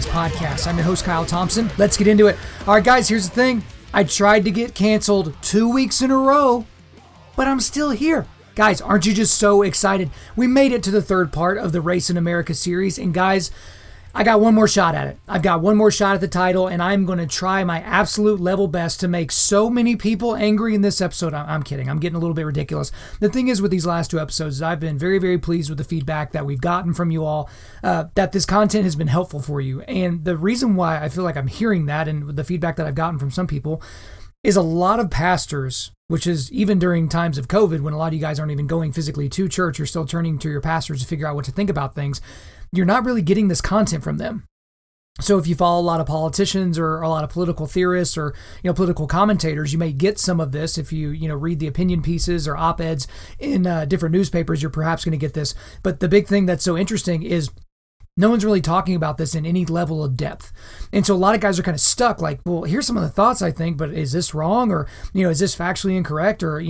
Pertains podcast. I'm your host, Kyle Thompson. Let's get into it. All right, guys, here's the thing. I tried to get canceled 2 weeks in a row, but I'm still here. Guys, aren't you just so excited? We made it to the third part of the Race in America series, and guys, I got one more shot at it. I've got one more shot at the title, and I'm going to try my absolute level best to make so many people angry in this episode. I'm kidding. I'm getting a little bit ridiculous. The thing is with these last two episodes, I've been very, very pleased with the feedback that we've gotten from you all, that this content has been helpful for you. And the reason why I feel like I'm hearing that and the feedback that I've gotten from some people is a lot of pastors, which is even during times of COVID, when a lot of you guys aren't even going physically to church, you're still turning to your pastors to figure out what to think about things. You're not really getting this content from them. So if you follow a lot of politicians or a lot of political theorists or, political commentators, you may get some of this. If you, read the opinion pieces or op-eds in different newspapers, you're perhaps going to get this. But the big thing that's so interesting is no one's really talking about this in any level of depth. And so a lot of guys are kind of stuck like, well, here's some of the thoughts I think, but is this wrong? Or, is this factually incorrect? Or,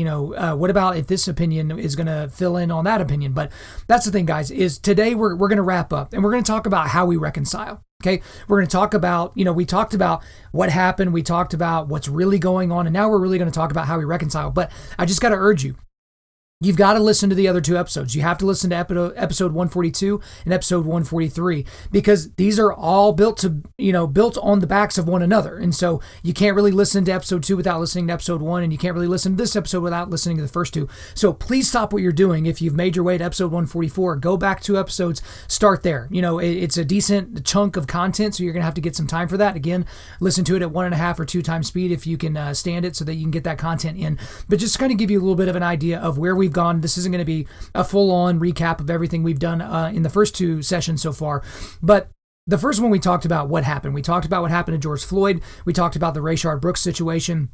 what about if this opinion is going to fill in on that opinion? But that's the thing, guys, is today we're going to wrap up and we're going to talk about how we reconcile. Okay. We're going to talk about, we talked about what happened. We talked about what's really going on. And now we're really going to talk about how we reconcile. But I just got to urge you, you've got to listen to the other two episodes. You have to listen to episode 142 and episode 143, because these are all built on the backs of one another. And so you can't really listen to episode 2 without listening to episode 1, and you can't really listen to this episode without listening to the first 2. So please stop what you're doing. If you've made your way to episode 144, go back 2 episodes, start there. It's a decent chunk of content, so you're going to have to get some time for that. Again, listen to it at 1.5 or 2 times speed if you can stand it, so that you can get that content in. But just kind of give you a little bit of an idea of where we've gone. This isn't going to be a full-on recap of everything we've done in the first 2 sessions so far, but the first one we talked about what happened. We talked about what happened to George Floyd. We talked about the Rayshard Brooks situation.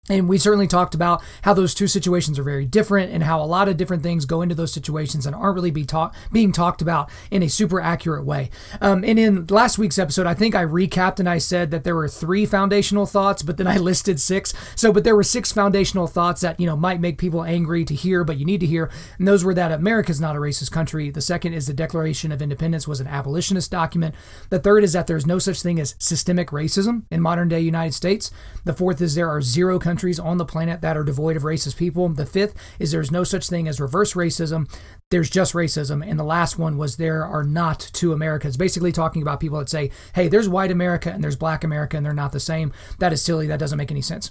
And we certainly talked about how those 2 situations are very different and how a lot of different things go into those situations and aren't really being talked about in a super accurate way. And in last week's episode, I think I recapped and I said that there were 3 foundational thoughts, but then I listed 6. But there were 6 foundational thoughts that, might make people angry to hear, but you need to hear. And those were that America's not a racist country. The second is the Declaration of Independence was an abolitionist document. The third is that there's no such thing as systemic racism in modern day United States. The fourth is there are 0 countries on the planet that are devoid of racist people. The fifth is there's no such thing as reverse racism. There's just racism. And the last one was there are not 2 Americas. Basically talking about people that say, hey, there's white America and there's black America and they're not the same. That is silly. That doesn't make any sense.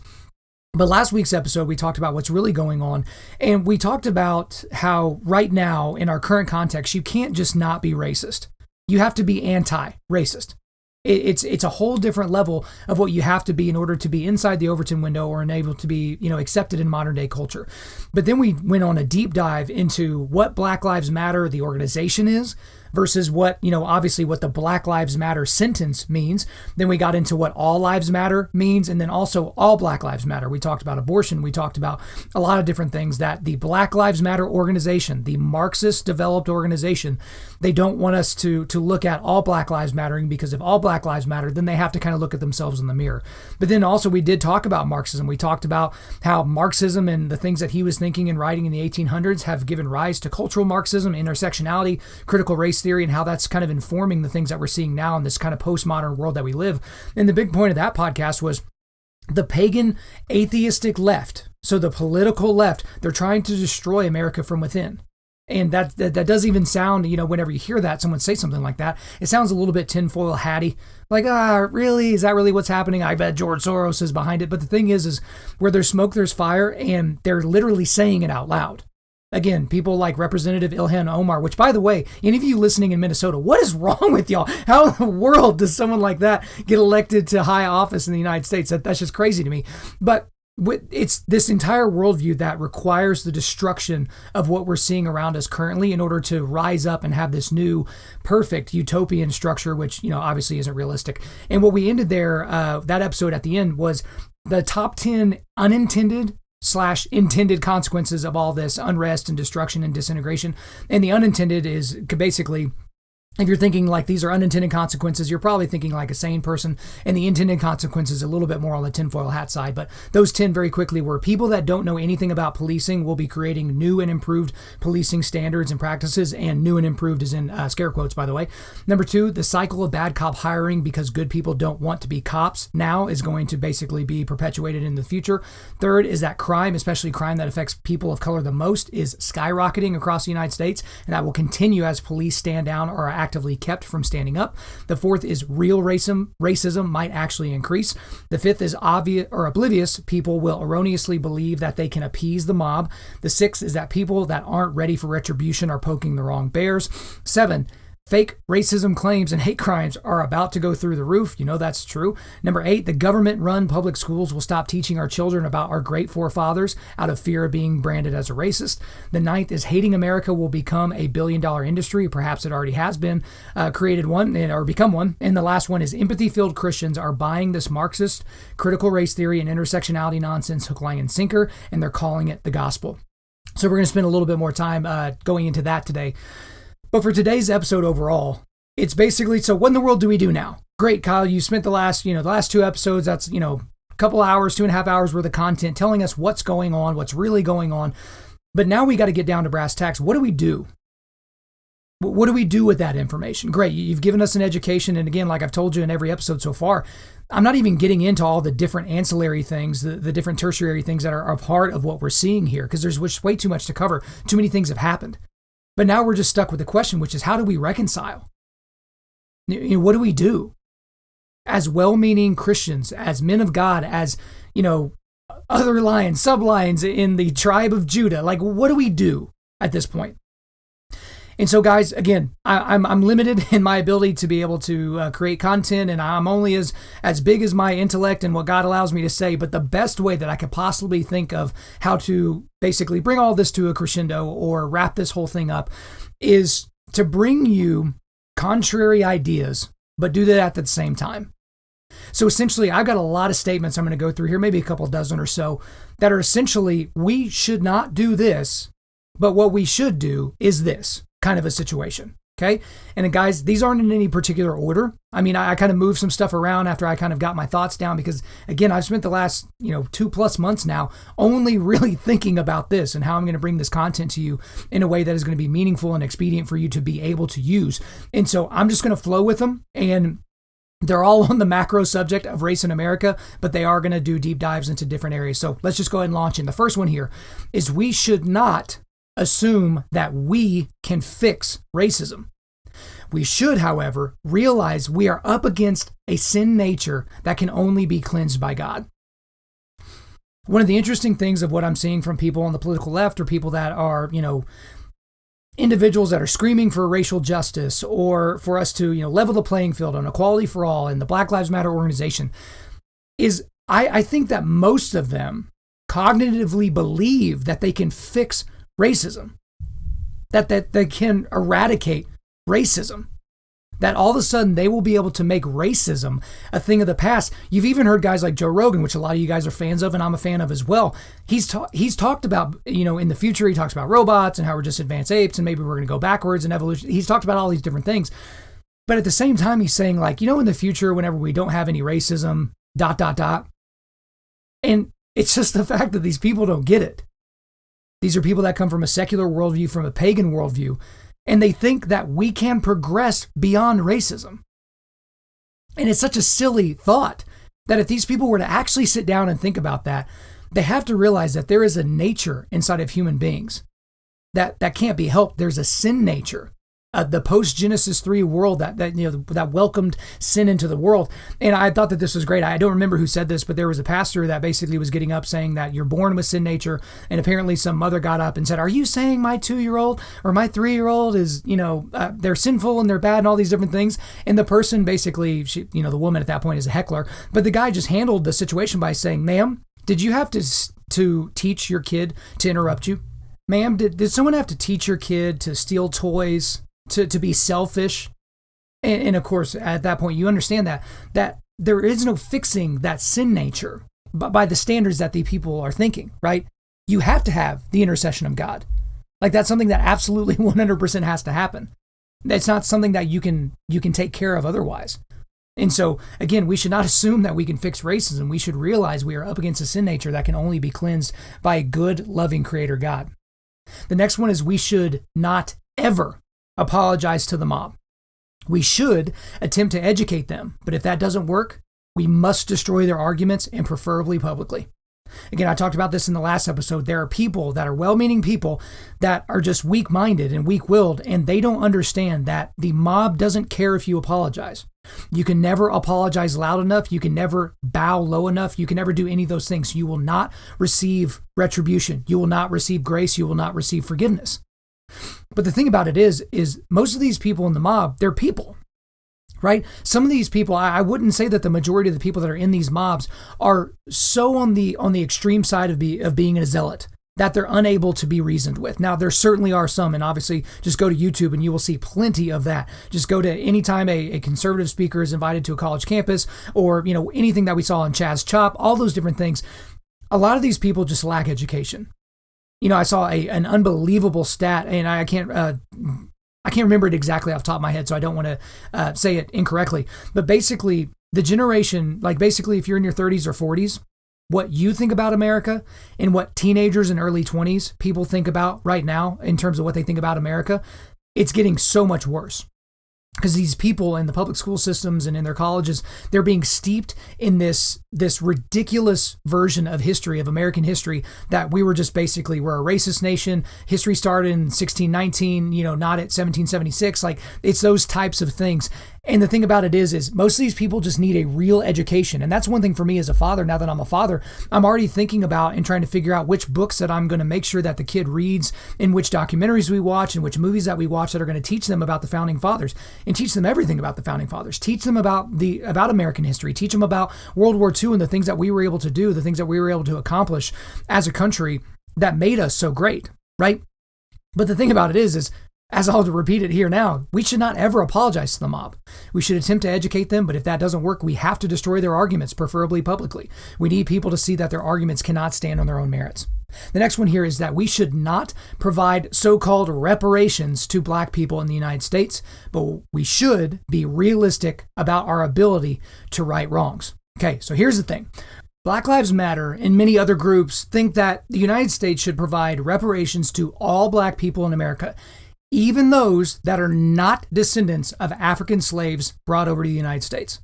But last week's episode, we talked about what's really going on. And we talked about how right now in our current context, you can't just not be racist. You have to be anti-racist. It's a whole different level of what you have to be in order to be inside the Overton window or able to be, accepted in modern day culture. But then we went on a deep dive into what Black Lives Matter, the organization, is versus what, obviously what the Black Lives Matter sentence means. Then we got into what all lives matter means, and then also all Black Lives Matter. We talked about abortion. We talked about a lot of different things that the Black Lives Matter organization, the Marxist developed organization, they don't want us to look at all Black Lives Mattering, because if all Black Lives Matter, then they have to kind of look at themselves in the mirror. But then also we did talk about Marxism. We talked about how Marxism and the things that he was thinking and writing in the 1800s have given rise to cultural Marxism, intersectionality, critical race theory, and how that's kind of informing the things that we're seeing now in this kind of postmodern world that we live. And the big point of that podcast was the pagan atheistic left. So the political left, they're trying to destroy America from within. And that doesn't even sound, whenever you hear that, someone say something like that, it sounds a little bit tinfoil hatty. Like, really? Is that really what's happening? I bet George Soros is behind it. But the thing is where there's smoke, there's fire, and they're literally saying it out loud. Again, people like Representative Ilhan Omar, which, by the way, any of you listening in Minnesota, what is wrong with y'all? How in the world does someone like that get elected to high office in the United States? That's just crazy to me. But it's this entire worldview that requires the destruction of what we're seeing around us currently in order to rise up and have this new perfect utopian structure, which, obviously isn't realistic. And what we ended there, that episode at the end, was the top 10 unintended / intended consequences of all this unrest and destruction and disintegration. And the unintended is basically If you're thinking like these are unintended consequences, you're probably thinking like a sane person, and the intended consequences a little bit more on the tinfoil hat side. But those 10 very quickly were people that don't know anything about policing will be creating new and improved policing standards and practices, and new and improved is in scare quotes, by the way. Number 2, the cycle of bad cop hiring because good people don't want to be cops now is going to basically be perpetuated in the future. Third is that crime, especially crime that affects people of color the most, is skyrocketing across the United States, and that will continue as police stand down or are actively kept from standing up. The fourth is real racism might actually increase. The fifth is obvious or oblivious people will erroneously believe that they can appease the mob. The sixth is that people that aren't ready for retribution are poking the wrong bears. 7, fake racism claims and hate crimes are about to go through the roof. You know that's true. Number 8, the government-run public schools will stop teaching our children about our great forefathers out of fear of being branded as a racist. The 9th is hating America will become a billion-dollar industry. Perhaps it already has been created one or become one. And the last one is empathy-filled Christians are buying this Marxist critical race theory and intersectionality nonsense hook, line, and sinker, and they're calling it the gospel. So we're going to spend a little bit more time going into that today. But for today's episode overall, it's basically, so what in the world do we do now? Great, Kyle, you spent the last 2 episodes, that's, a couple hours, 2.5 hours worth of content telling us what's going on, what's really going on. But now we got to get down to brass tacks. What do we do? What do we do with that information? Great, you've given us an education. And again, like I've told you in every episode so far, I'm not even getting into all the different ancillary things, the different tertiary things that are a part of what we're seeing here, because there's way too much to cover. Too many things have happened. But now we're just stuck with the question, which is how do we reconcile? What do we do? As well-meaning Christians, as men of God, as, other lions, sub-lions in the tribe of Judah, like what do we do at this point? And so guys, again, I'm limited in my ability to be able to create content, and I'm only as big as my intellect and what God allows me to say. But the best way that I could possibly think of how to basically bring all this to a crescendo or wrap this whole thing up is to bring you contrary ideas, but do that at the same time. So essentially, I've got a lot of statements I'm going to go through here, maybe a couple dozen or so, that are essentially, we should not do this, but what we should do is this kind of a situation. Okay. And guys, these aren't in any particular order. I mean, I kind of moved some stuff around after I kind of got my thoughts down because again, I've spent the last, 2+ months now only really thinking about this and how I'm going to bring this content to you in a way that is going to be meaningful and expedient for you to be able to use. And so I'm just going to flow with them, and they're all on the macro subject of race in America, but they are going to do deep dives into different areas. So let's just go ahead and launch in. The first one here is we should not assume that we can fix racism. We should, however, realize we are up against a sin nature that can only be cleansed by God. One of the interesting things of what I'm seeing from people on the political left or people that are, individuals that are screaming for racial justice or for us to, level the playing field on equality for all and the Black Lives Matter organization is I think that most of them cognitively believe that they can fix racism, that they can eradicate racism, that all of a sudden they will be able to make racism a thing of the past. You've even heard guys like Joe Rogan, which a lot of you guys are fans of, and I'm a fan of as well. He's talked about, in the future, he talks about robots and how we're just advanced apes and maybe we're going to go backwards in evolution. He's talked about all these different things. But at the same time, he's saying like, in the future, whenever we don't have any racism, ... And it's just the fact that these people don't get it. These are people that come from a secular worldview, from a pagan worldview, and they think that we can progress beyond racism. And it's such a silly thought that if these people were to actually sit down and think about that, they have to realize that there is a nature inside of human beings that can't be helped. There's a sin nature. The post-Genesis 3 world that welcomed sin into the world. And I thought that this was great. I don't remember who said this, but there was a pastor that basically was getting up saying that you're born with sin nature. And apparently some mother got up and said, are you saying my 2-year-old or my 3-year-old is, they're sinful and they're bad and all these different things? And the person basically, the woman at that point is a heckler, but the guy just handled the situation by saying, ma'am, did you have to teach your kid to interrupt you? Ma'am, did someone have to teach your kid to steal toys? To be selfish? And of course, at that point, you understand that there is no fixing that sin nature by the standards that the people are thinking, right? You have to have the intercession of God. Like that's something that absolutely 100% has to happen. It's not something that you can take care of otherwise. And so, again, we should not assume that we can fix racism. We should realize we are up against a sin nature that can only be cleansed by a good, loving Creator God. The next one is we should not ever apologize to the mob. We should attempt to educate them, but if that doesn't work, we must destroy their arguments, and preferably publicly. Again, I talked about this in the last episode. There are people that are well-meaning people that are just weak-minded and weak-willed, and they don't understand that the mob doesn't care if you apologize. You can never apologize loud enough. You can never bow low enough. You can never do any of those things. You will not receive retribution. You will not receive grace. You will not receive forgiveness. But the thing about it is most of these people in the mob, they're people. Right? Some of these people, I wouldn't say that the majority of the people that are in these mobs are so on the extreme side of being a zealot that they're unable to be reasoned with. Now, there certainly are some, and obviously just go to YouTube and you will see plenty of that. Just go to any time a conservative speaker is invited to a college campus, or anything that we saw on Chaz Chop, all those different things. A lot of these people just lack education. I saw an unbelievable stat, and I can't remember it exactly off the top of my head, so I don't want to say it incorrectly. But basically, the generation, if you're in your 30s or 40s, what you think about America and what teenagers and early 20s people think about right now in terms of what they think about America, it's getting so much worse. Because these people in the public school systems and in their colleges, they're being steeped in this ridiculous version of history, of American history, that we're a racist nation. History started in 1619, not at 1776. Like, it's those types of things. And the thing about it is most of these people just need a real education. And that's one thing for me as a father. Now that I'm a father, I'm already thinking about and trying to figure out which books that I'm going to make sure that the kid reads, and which documentaries we watch, and which movies that we watch that are going to teach them about the founding fathers, and teach them everything about the founding fathers. Teach them about American history. Teach them about World War II and the things that we were able to do, the things that we were able to accomplish as a country that made us so great, right? But the thing about it is as I'll repeat it here now, we should not ever apologize to the mob. We should attempt to educate them, but if that doesn't work, we have to destroy their arguments, preferably publicly. We need people to see that their arguments cannot stand on their own merits. The next one here is that we should not provide so-called reparations to Black people in the United States, but we should be realistic about our ability to right wrongs. Okay, so here's the thing. Black Lives Matter and many other groups think that the United States should provide reparations to all Black people in America, even those that are not descendants of African slaves brought over to the United States.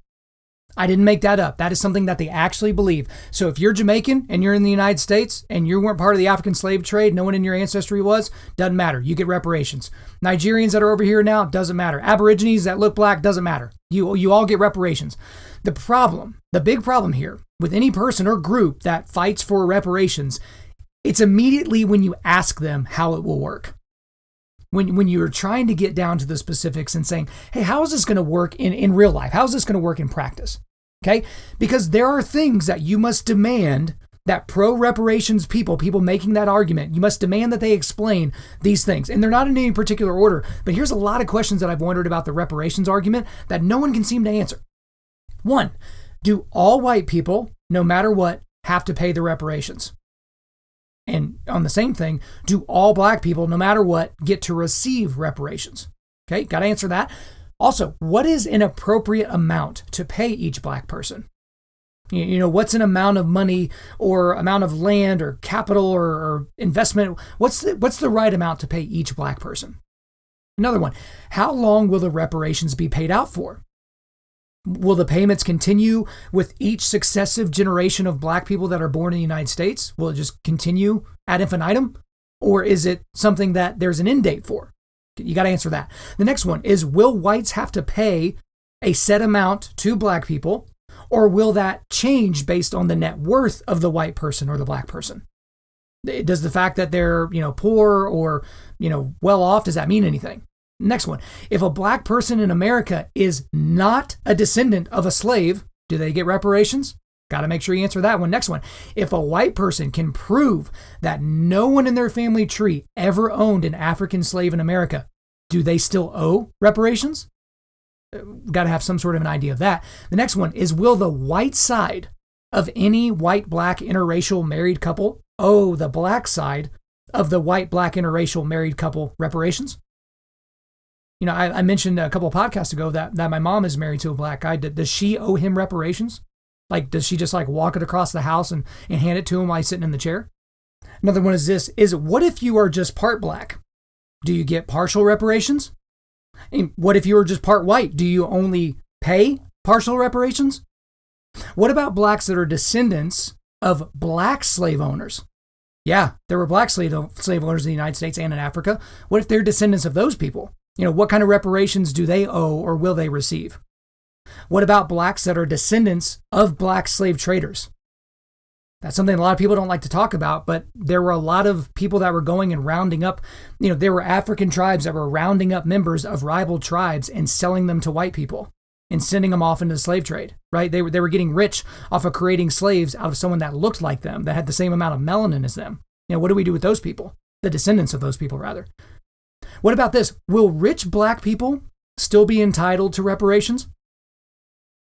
I didn't make that up. That is something that they actually believe. So if you're Jamaican and you're in the United States and you weren't part of the African slave trade, no one in your ancestry was, doesn't matter. You get reparations. Nigerians that are over here now, doesn't matter. Aborigines that look Black, doesn't matter. You all get reparations. The big problem here with any person or group that fights for reparations, it's immediately when you ask them how it will work. When you're trying to get down to the specifics and saying, hey, how is this going to work in real life? How is this going to work in practice? Okay? Because there are things that you must demand that pro-reparations people making that argument, you must demand that they explain these things. And they're not in any particular order, but here's a lot of questions that I've wondered about the reparations argument that no one can seem to answer. 1, do all white people, no matter what, have to pay the reparations? And on the same thing, do all Black people, no matter what, get to receive reparations? Okay, got to answer that. Also, what is an appropriate amount to pay each Black person? What's an amount of money or amount of land or capital or investment? What's the right amount to pay each Black person? Another one, how long will the reparations be paid out for? Will the payments continue with each successive generation of Black people that are born in the United States? Will it just continue ad infinitum? Or is it something that there's an end date for? You got to answer that. The next one is, will whites have to pay a set amount to Black people, or will that change based on the net worth of the white person or the Black person? Does the fact that they're, poor or, well off, does that mean anything? Next one, if a Black person in America is not a descendant of a slave, do they get reparations? Got to make sure you answer that one. Next one, if a white person can prove that no one in their family tree ever owned an African slave in America, do they still owe reparations? Got to have some sort of an idea of that. The next one is, will the white side of any white-Black interracial married couple owe the Black side of the white-Black interracial married couple reparations? I mentioned a couple of podcasts ago that my mom is married to a black guy. Does she owe him reparations? Like, does she just like walk it across the house and hand it to him while he's sitting in the chair? Another one is this, what if you are just part black? Do you get partial reparations? And what if you are just part white? Do you only pay partial reparations? What about blacks that are descendants of black slave owners? Yeah, there were black slave owners in the United States and in Africa. What if they're descendants of those people? What kind of reparations do they owe or will they receive? What about blacks that are descendants of black slave traders? That's something a lot of people don't like to talk about, but there were a lot of people that were going and rounding up, there were African tribes that were rounding up members of rival tribes and selling them to white people and sending them off into the slave trade, right? They were getting rich off of creating slaves out of someone that looked like them, that had the same amount of melanin as them. What do we do with those people? The descendants of those people, rather. What about this? Will rich black people still be entitled to reparations?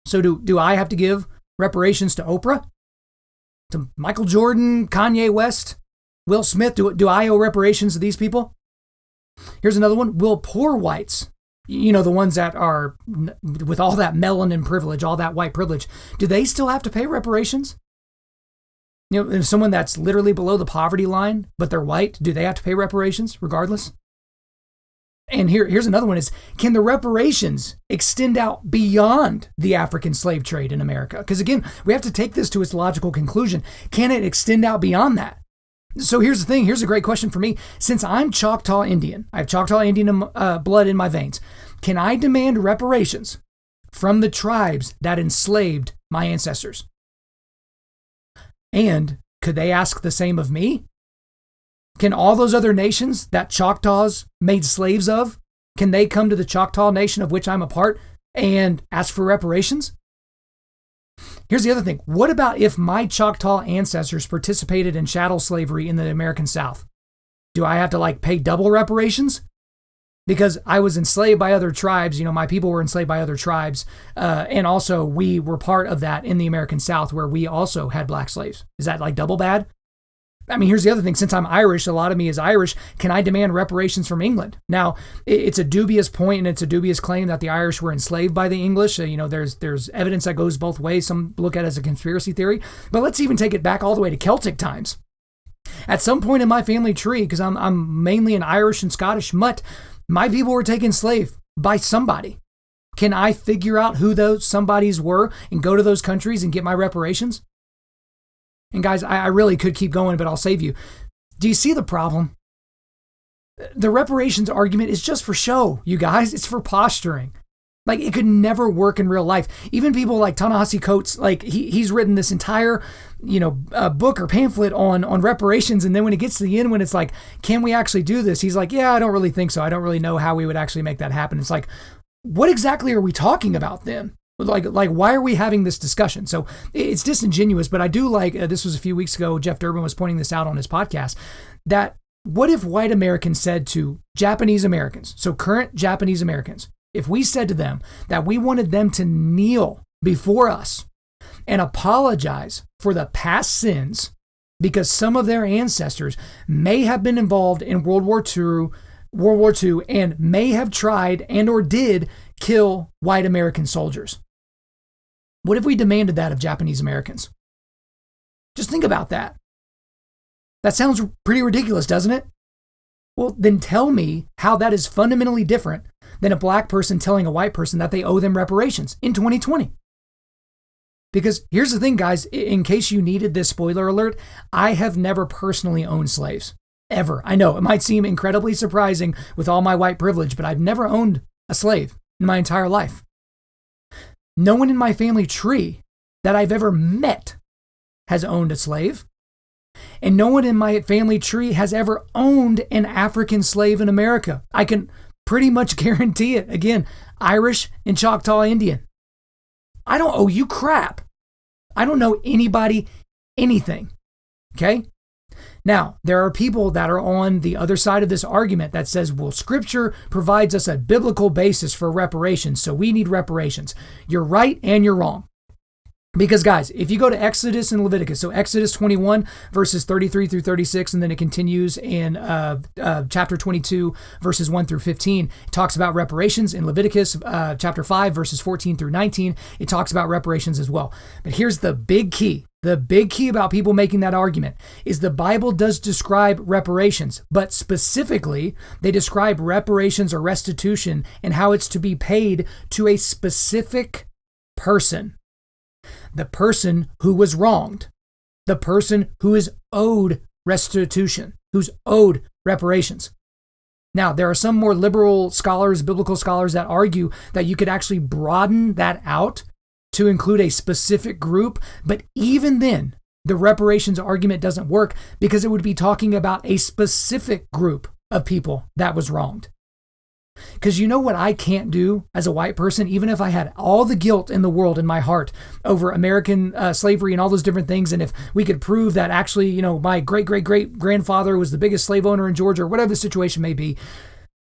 So do I have to give reparations to Oprah? To Michael Jordan, Kanye West, Will Smith? Do I owe reparations to these people? Here's another one. Will poor whites, the ones that are with all that melanin privilege, all that white privilege, do they still have to pay reparations? If someone that's literally below the poverty line, but they're white, do they have to pay reparations regardless? And here's another one is, can the reparations extend out beyond the African slave trade in America? Because again, we have to take this to its logical conclusion. Can it extend out beyond that? So here's the thing. Here's a great question for me. Since I'm Choctaw Indian, I have Choctaw Indian blood in my veins. Can I demand reparations from the tribes that enslaved my ancestors? And could they ask the same of me? Can all those other nations that Choctaws made slaves of, can they come to the Choctaw Nation of which I'm a part and ask for reparations? Here's the other thing. What about if my Choctaw ancestors participated in chattel slavery in the American South? Do I have to pay double reparations? Because I was enslaved by other tribes, my people were enslaved by other tribes, and also we were part of that in the American South where we also had black slaves. Is that double bad? Here's the other thing. Since I'm Irish, a lot of me is Irish. Can I demand reparations from England? Now, it's a dubious point and it's a dubious claim that the Irish were enslaved by the English. There's evidence that goes both ways. Some look at it as a conspiracy theory. But let's even take it back all the way to Celtic times. At some point in my family tree, because I'm mainly an Irish and Scottish mutt, my people were taken slave by somebody. Can I figure out who those somebodies were and go to those countries and get my reparations? And guys, I really could keep going, but I'll save you. Do you see the problem? The reparations argument is just for show, you guys. It's for posturing. It could never work in real life. Even people like Ta-Nehisi Coates, he's written this entire, book or pamphlet on reparations. And then when it gets to the end, when it's can we actually do this? He's yeah, I don't really think so. I don't really know how we would actually make that happen. It's what exactly are we talking about then? Why are we having this discussion? So it's disingenuous, but I do this was a few weeks ago, Jeff Durbin was pointing this out on his podcast, that what if white Americans said to Japanese Americans, so current Japanese Americans, if we said to them that we wanted them to kneel before us and apologize for the past sins because some of their ancestors may have been involved in World War II and may have tried and or did kill white American soldiers. What if we demanded that of Japanese Americans? Just think about that. That sounds pretty ridiculous, doesn't it? Well, then tell me how that is fundamentally different than a black person telling a white person that they owe them reparations in 2020. Because here's the thing, guys, in case you needed this spoiler alert, I have never personally owned slaves. Ever. I know it might seem incredibly surprising with all my white privilege, but I've never owned a slave in my entire life. No one in my family tree that I've ever met has owned a slave. And no one in my family tree has ever owned an African slave in America. I can pretty much guarantee it. Again, Irish and Choctaw Indian. I don't owe you crap. I don't know anybody anything. Okay? Now, there are people that are on the other side of this argument that says, well, Scripture provides us a biblical basis for reparations, so we need reparations. You're right and you're wrong. Because guys, if you go to Exodus and Leviticus, so Exodus 21 verses 33 through 36, and then it continues in chapter 22 verses 1 through 15, it talks about reparations. In Leviticus chapter 5 verses 14 through 19, it talks about reparations as well. But here's the big key. The big key about people making that argument is the Bible does describe reparations, but specifically they describe reparations or restitution and how it's to be paid to a specific person. The person who was wronged, the person who is owed restitution, who's owed reparations. Now, there are some more liberal scholars, biblical scholars, that argue that you could actually broaden that out to include a specific group, but even then, the reparations argument doesn't work because it would be talking about a specific group of people that was wronged. Because you know what I can't do as a white person, even if I had all the guilt in the world in my heart over American slavery and all those different things, and if we could prove that actually, my great-great-great-grandfather was the biggest slave owner in Georgia, or whatever the situation may be,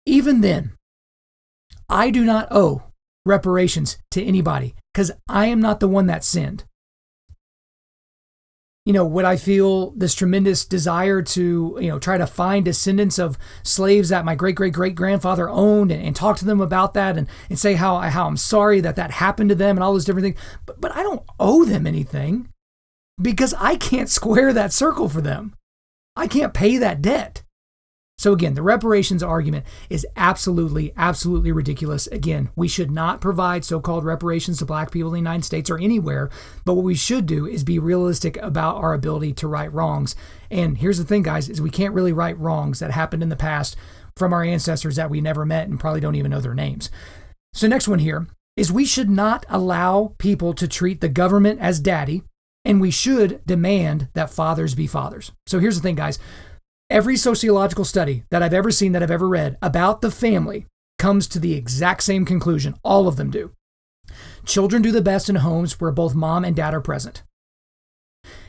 even then, I do not owe reparations to anybody because I am not the one that sinned. Would I feel this tremendous desire to, try to find descendants of slaves that my great-great-great-grandfather owned and talk to them about that and say how I'm sorry that happened to them and all those different things. But I don't owe them anything because I can't square that circle for them. I can't pay that debt. So again, the reparations argument is absolutely, absolutely ridiculous. Again, we should not provide so-called reparations to black people in the United States or anywhere, but what we should do is be realistic about our ability to right wrongs. And here's the thing, guys, is we can't really right wrongs that happened in the past from our ancestors that we never met and probably don't even know their names. So next one here is we should not allow people to treat the government as daddy, and we should demand that fathers be fathers. So here's the thing, guys. Every sociological study that I've ever seen, that I've ever read about the family comes to the exact same conclusion. All of them do. Children do the best in homes where both mom and dad are present.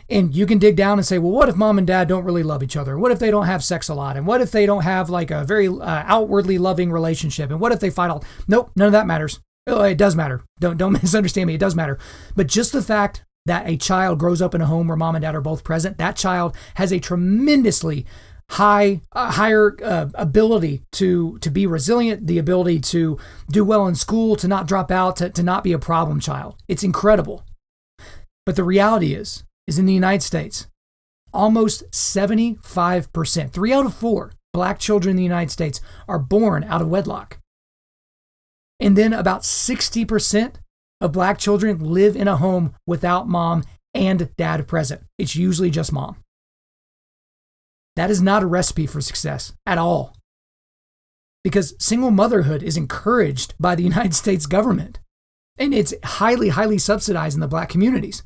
And you can dig down and say, well, what if mom and dad don't really love each other? What if they don't have sex a lot? And what if they don't have like a very outwardly loving relationship? And what if they fight all? Nope, none of that matters. Oh, it does matter. Don't misunderstand me. It does matter. But just the fact that a child grows up in a home where mom and dad are both present, that child has a tremendously higher ability to be resilient, the ability to do well in school, to not drop out, to not be a problem child. It's incredible. But the reality is in the United States, almost 75%, 3 out of 4 black children in the United States are born out of wedlock. And then about 60% of black children live in a home without mom and dad present. It's usually just mom. That is not a recipe for success at all. Because single motherhood is encouraged by the United States government. And it's highly, highly subsidized in the black communities.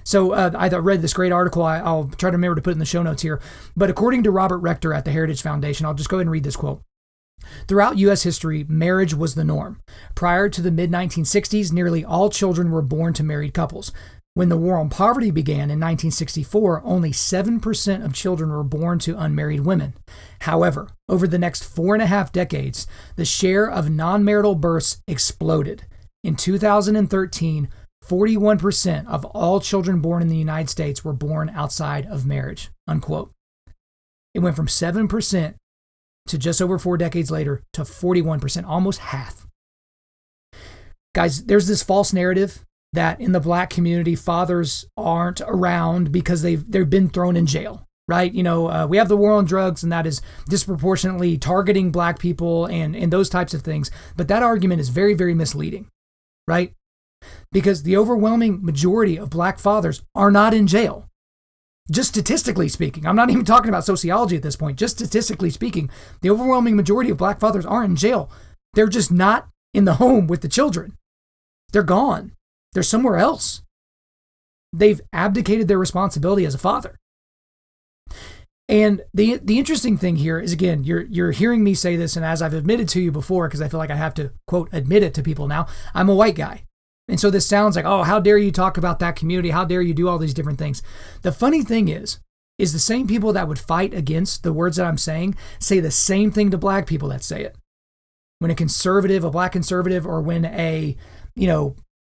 So I read this great article. I'll try to remember to put it in the show notes here. But according to Robert Rector at the Heritage Foundation, I'll just go ahead and read this quote. Throughout U.S. history, marriage was the norm. Prior to the mid-1960s, nearly all children were born to married couples. When the war on poverty began in 1964, only 7% of children were born to unmarried women. However, over the next 4.5 decades, the share of non-marital births exploded. In 2013, 41% of all children born in the United States were born outside of marriage, unquote. It went from 7% to just over 4 decades later to 41%, almost half. Guys, there's this false narrative that in the black community, fathers aren't around because they've been thrown in jail, right? We have the war on drugs, and that is disproportionately targeting black people and those types of things. But that argument is very, very misleading, right? Because the overwhelming majority of black fathers are not in jail. Just statistically speaking, I'm not even talking about sociology at this point. Just statistically speaking, the overwhelming majority of black fathers aren't in jail. They're just not in the home with the children. They're gone. They're somewhere else. They've abdicated their responsibility as a father. And the interesting thing here is, again, you're hearing me say this, and as I've admitted to you before, because I feel like I have to, quote, admit it to people now, I'm a white guy. And so this sounds like, oh, how dare you talk about that community? How dare you do all these different things? The funny thing is the same people that would fight against the words that I'm saying say the same thing to black people that say it. When a black conservative, or when a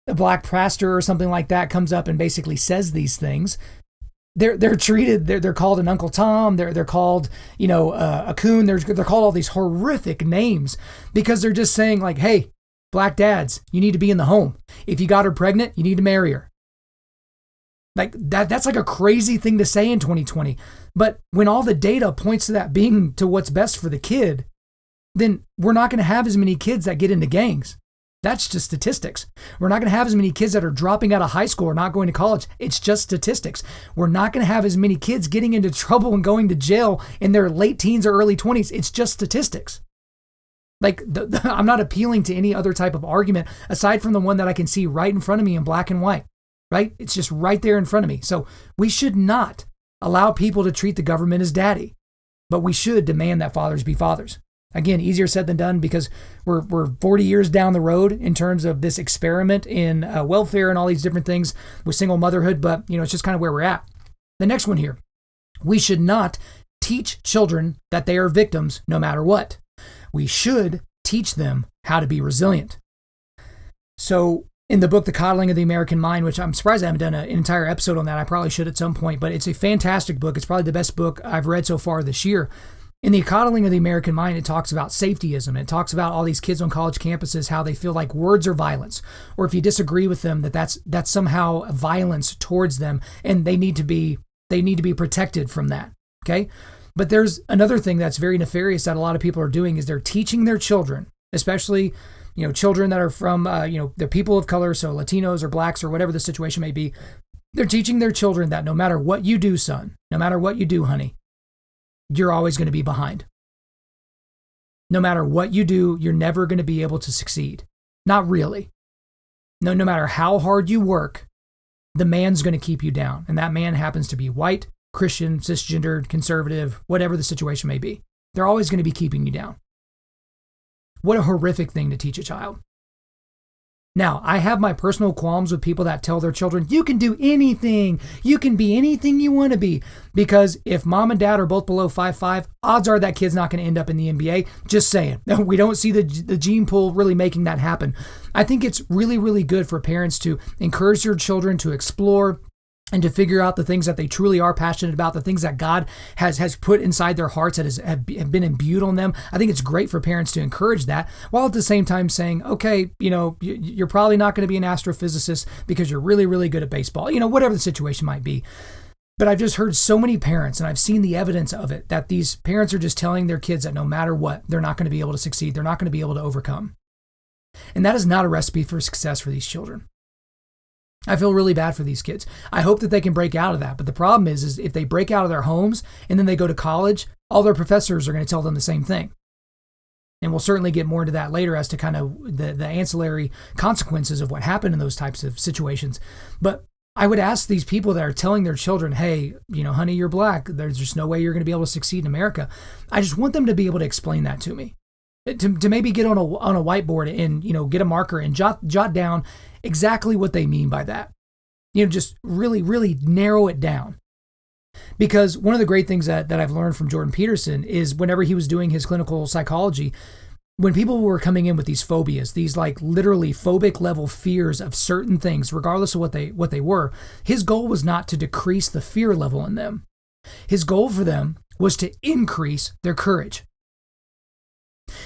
a black pastor or something like that comes up and basically says these things, they're treated, they're called an Uncle Tom, they're called, a coon, they're called all these horrific names because they're just saying like, hey, black dads, you need to be in the home. If you got her pregnant, you need to marry her. Like that's like a crazy thing to say in 2020. But when all the data points to that being to what's best for the kid, then we're not going to have as many kids that get into gangs. That's just statistics. We're not going to have as many kids that are dropping out of high school or not going to college. It's just statistics. We're not going to have as many kids getting into trouble and going to jail in their late teens or early 20s. It's just statistics. Like I'm not appealing to any other type of argument aside from the one that I can see right in front of me in black and white, right? It's just right there in front of me. So we should not allow people to treat the government as daddy, but we should demand that fathers be fathers. Again, easier said than done because we're 40 years down the road in terms of this experiment in welfare and all these different things with single motherhood, but it's just kind of where we're at. The next one here, we should not teach children that they are victims no matter what. We should teach them how to be resilient. So in the book, The Coddling of the American Mind, which I'm surprised I haven't done an entire episode on that. I probably should at some point, but it's a fantastic book. It's probably the best book I've read so far this year. In The Coddling of the American Mind, it talks about safetyism. It talks about all these kids on college campuses, how they feel like words are violence, or if you disagree with them, that's somehow violence towards them, and they need to be protected from that. Okay, but there's another thing that's very nefarious that a lot of people are doing is they're teaching their children, especially children that are from the people of color, so Latinos or blacks or whatever the situation may be. They're teaching their children that no matter what you do, son, no matter what you do, honey, you're always going to be behind. No matter what you do, you're never going to be able to succeed. Not really. No matter how hard you work, the man's going to keep you down. And that man happens to be white, Christian, cisgendered, conservative, whatever the situation may be. They're always going to be keeping you down. What a horrific thing to teach a child. Now, I have my personal qualms with people that tell their children, you can do anything. You can be anything you want to be. Because if mom and dad are both below 5'5", odds are that kid's not going to end up in the NBA. Just saying. We don't see the gene pool really making that happen. I think it's really, really good for parents to encourage their children to explore and to figure out the things that they truly are passionate about, the things that God has put inside their hearts that have been imbued on them. I think it's great for parents to encourage that, while at the same time saying, okay, you're probably not going to be an astrophysicist because you're really, really good at baseball, whatever the situation might be. But I've just heard so many parents, and I've seen the evidence of it, that these parents are just telling their kids that no matter what, they're not going to be able to succeed. They're not going to be able to overcome. And that is not a recipe for success for these children. I feel really bad for these kids. I hope that they can break out of that. But the problem is if they break out of their homes and then they go to college, all their professors are going to tell them the same thing. And we'll certainly get more into that later as to kind of the ancillary consequences of what happened in those types of situations. But I would ask these people that are telling their children, hey, honey, you're black. There's just no way you're going to be able to succeed in America. I just want them to be able to explain that to me. To maybe get on a whiteboard and, get a marker and jot down exactly what they mean by that. Just really, really narrow it down. Because one of the great things that I've learned from Jordan Peterson is whenever he was doing his clinical psychology, when people were coming in with these phobias, these like literally phobic level fears of certain things, regardless of what they were, his goal was not to decrease the fear level in them. His goal for them was to increase their courage.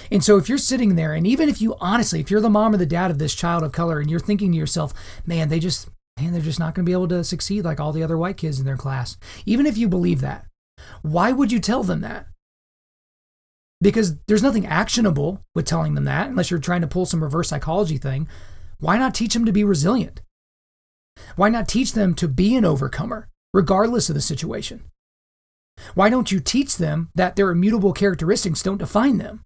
And so if you're sitting there, and even if you're the mom or the dad of this child of color, and you're thinking to yourself, they're just not going to be able to succeed like all the other white kids in their class. Even if you believe that, why would you tell them that? Because there's nothing actionable with telling them that, unless you're trying to pull some reverse psychology thing. Why not teach them to be resilient? Why not teach them to be an overcomer, regardless of the situation? Why don't you teach them that their immutable characteristics don't define them?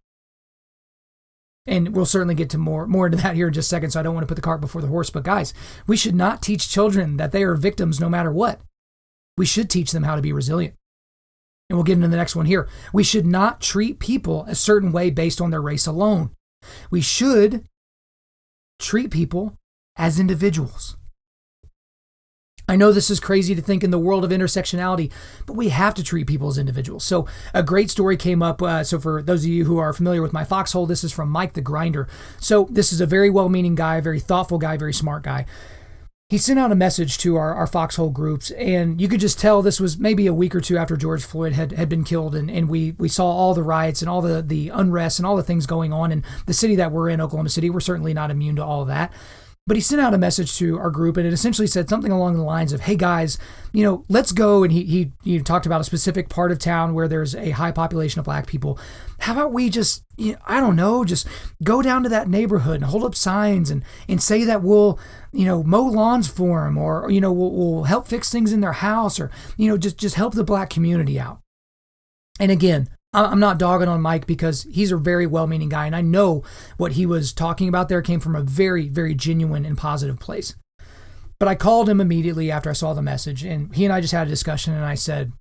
And we'll certainly get to more into that here in just a second, so I don't want to put the cart before the horse. But guys, we should not teach children that they are victims no matter what. We should teach them how to be resilient. And we'll get into the next one here. We should not treat people a certain way based on their race alone. We should treat people as individuals. I know this is crazy to think in the world of intersectionality, but we have to treat people as individuals. So a great story came up. So for those of you who are familiar with my foxhole, this is from Mike the Grinder. So this is a very well-meaning guy, very thoughtful guy, very smart guy. He sent out a message to our foxhole groups, and you could just tell this was maybe a week or two after George Floyd had been killed, and we saw all the riots and all the unrest and all the things going on in the city that we're in, Oklahoma City. We're certainly not immune to all of that. But he sent out a message to our group, and it essentially said something along the lines of, hey guys, let's go. And he talked about a specific part of town where there's a high population of black people. How about we just, just go down to that neighborhood and hold up signs and say that we'll, mow lawns for them, or, we'll help fix things in their house, or, just help the black community out. And again, I'm not dogging on Mike because he's a very well-meaning guy, and I know what he was talking about there came from a very, very genuine and positive place. But I called him immediately after I saw the message, and he and I just had a discussion, and I said,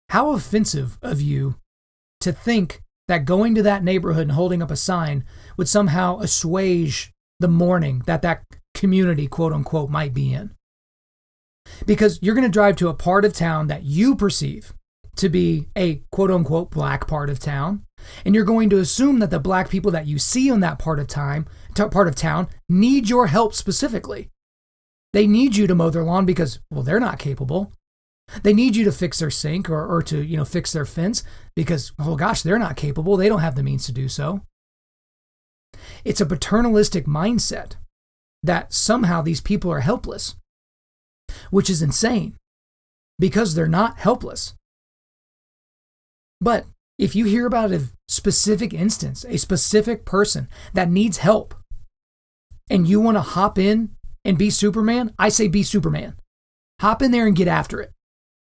how offensive of you to think that going to that neighborhood and holding up a sign would somehow assuage the mourning that community, quote unquote, might be in. Because you're going to drive to a part of town that you perceive to be a quote-unquote black part of town, and you're going to assume that the black people that you see in that part of town need your help specifically. They need you to mow their lawn because, well, they're not capable. They need you to fix their sink or to fix their fence because, oh gosh, they're not capable. They don't have the means to do so. It's a paternalistic mindset that somehow these people are helpless, which is insane because they're not helpless. But if you hear about a specific instance, a specific person that needs help, and you want to hop in and be Superman, I say be Superman. Hop in there and get after it.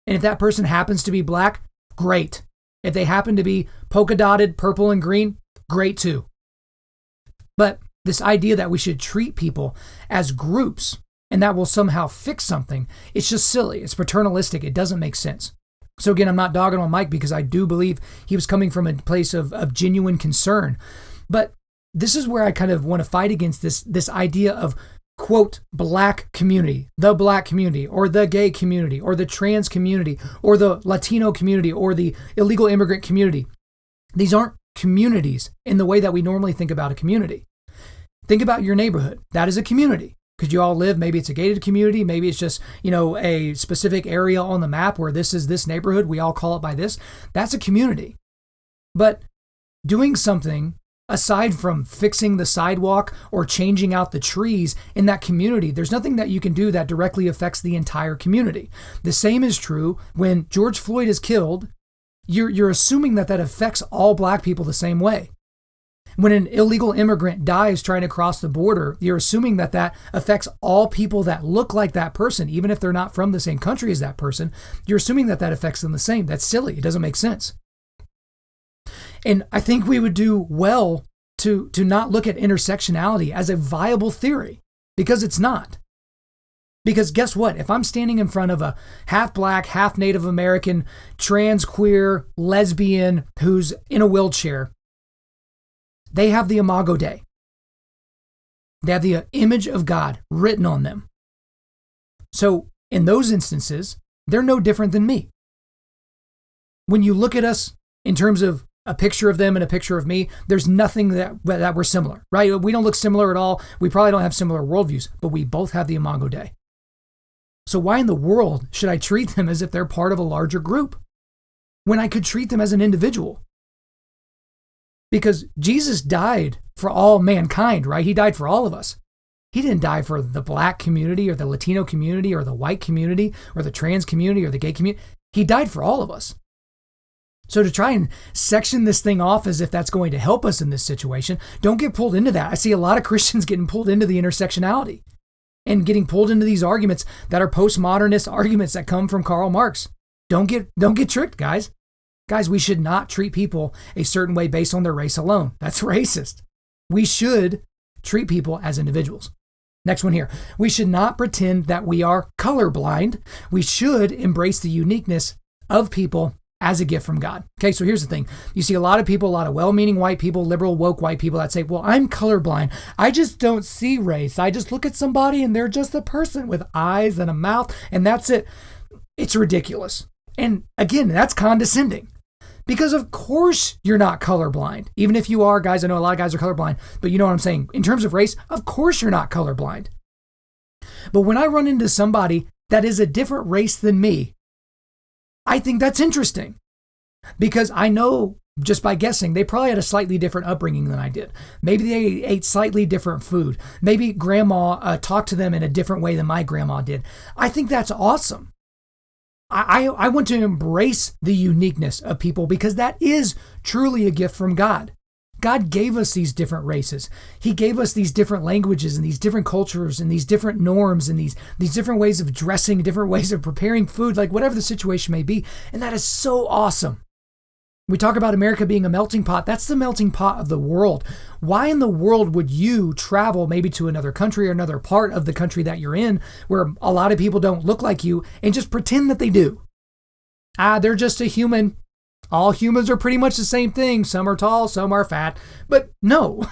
And if that person happens to be black, great. If they happen to be polka dotted, purple and green, great too. But this idea that we should treat people as groups and that will somehow fix something, it's just silly. It's paternalistic. It doesn't make sense. So again, I'm not dogging on Mike because I do believe he was coming from a place of genuine concern. But this is where I kind of want to fight against this idea of, quote, black community, the black community, or the gay community, or the trans community, or the Latino community, or the illegal immigrant community. These aren't communities in the way that we normally think about a community. Think about your neighborhood. That is a community. Because you all live, maybe it's a gated community, maybe it's just, a specific area on the map where this is this neighborhood, we all call it by this. That's a community. But doing something aside from fixing the sidewalk or changing out the trees in that community, there's nothing that you can do that directly affects the entire community. The same is true when George Floyd is killed. You're assuming that affects all black people the same way. When an illegal immigrant dies trying to cross the border, you're assuming that affects all people that look like that person, even if they're not from the same country as that person. You're assuming that affects them the same. That's silly. It doesn't make sense. And I think we would do well to not look at intersectionality as a viable theory, because it's not. Because guess what? If I'm standing in front of a half black, half Native American, trans, queer, lesbian who's in a wheelchair, they have the Imago Dei. They have the image of God written on them. So in those instances, they're no different than me. When you look at us in terms of a picture of them and a picture of me, there's nothing that we're similar, right? We don't look similar at all. We probably don't have similar worldviews, but we both have the Imago Dei. So why in the world should I treat them as if they're part of a larger group when I could treat them as an individual? Because Jesus died for all mankind, right? He died for all of us. He didn't die for the black community or the Latino community or the white community or the trans community or the gay community. He died for all of us. So to try and section this thing off as if that's going to help us in this situation, don't get pulled into that. I see a lot of Christians getting pulled into the intersectionality and getting pulled into these arguments that are postmodernist arguments that come from Karl Marx. Don't get tricked, guys. Guys, we should not treat people a certain way based on their race alone. That's racist. We should treat people as individuals. Next one here. We should not pretend that we are colorblind. We should embrace the uniqueness of people as a gift from God. Okay, so here's the thing. You see a lot of people, a lot of well-meaning white people, liberal, woke white people that say, well, I'm colorblind. I just don't see race. I just look at somebody and they're just a person with eyes and a mouth, and that's it. It's ridiculous. And again, that's condescending. Because of course you're not colorblind. Even if you are, guys, I know a lot of guys are colorblind, but you know what I'm saying. In terms of race, of course you're not colorblind. But when I run into somebody that is a different race than me, I think that's interesting. Because I know, just by guessing, they probably had a slightly different upbringing than I did. Maybe they ate slightly different food. Maybe grandma talked to them in a different way than my grandma did. I think that's awesome. I want to embrace the uniqueness of people because that is truly a gift from God. God gave us these different races. He gave us these different languages and these different cultures and these different norms and these different ways of dressing, different ways of preparing food, like whatever the situation may be. And that is so awesome. We talk about America being a melting pot. That's the melting pot of the world. Why in the world would you travel maybe to another country or another part of the country that you're in where a lot of people don't look like you and just pretend that they do? They're just a human. All humans are pretty much the same thing. Some are tall, some are fat. But no,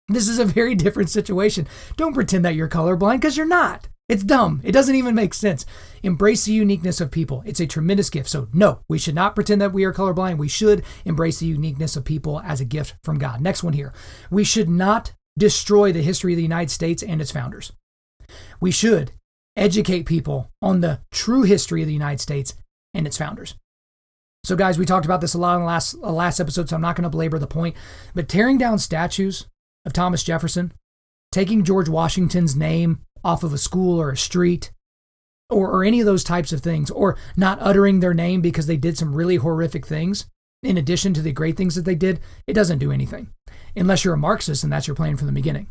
this is a very different situation. Don't pretend that you're colorblind because you're not. It's dumb. It doesn't even make sense. Embrace the uniqueness of people. It's a tremendous gift. So no, we should not pretend that we are colorblind. We should embrace the uniqueness of people as a gift from God. Next one here. We should not destroy the history of the United States and its founders. We should educate people on the true history of the United States and its founders. So guys, we talked about this a lot in the last episode, so I'm not going to belabor the point. But tearing down statues of Thomas Jefferson, taking George Washington's name off of a school or a street, or any of those types of things, or not uttering their name because they did some really horrific things, in addition to the great things that they did, it doesn't do anything. Unless you're a Marxist and that's your plan from the beginning.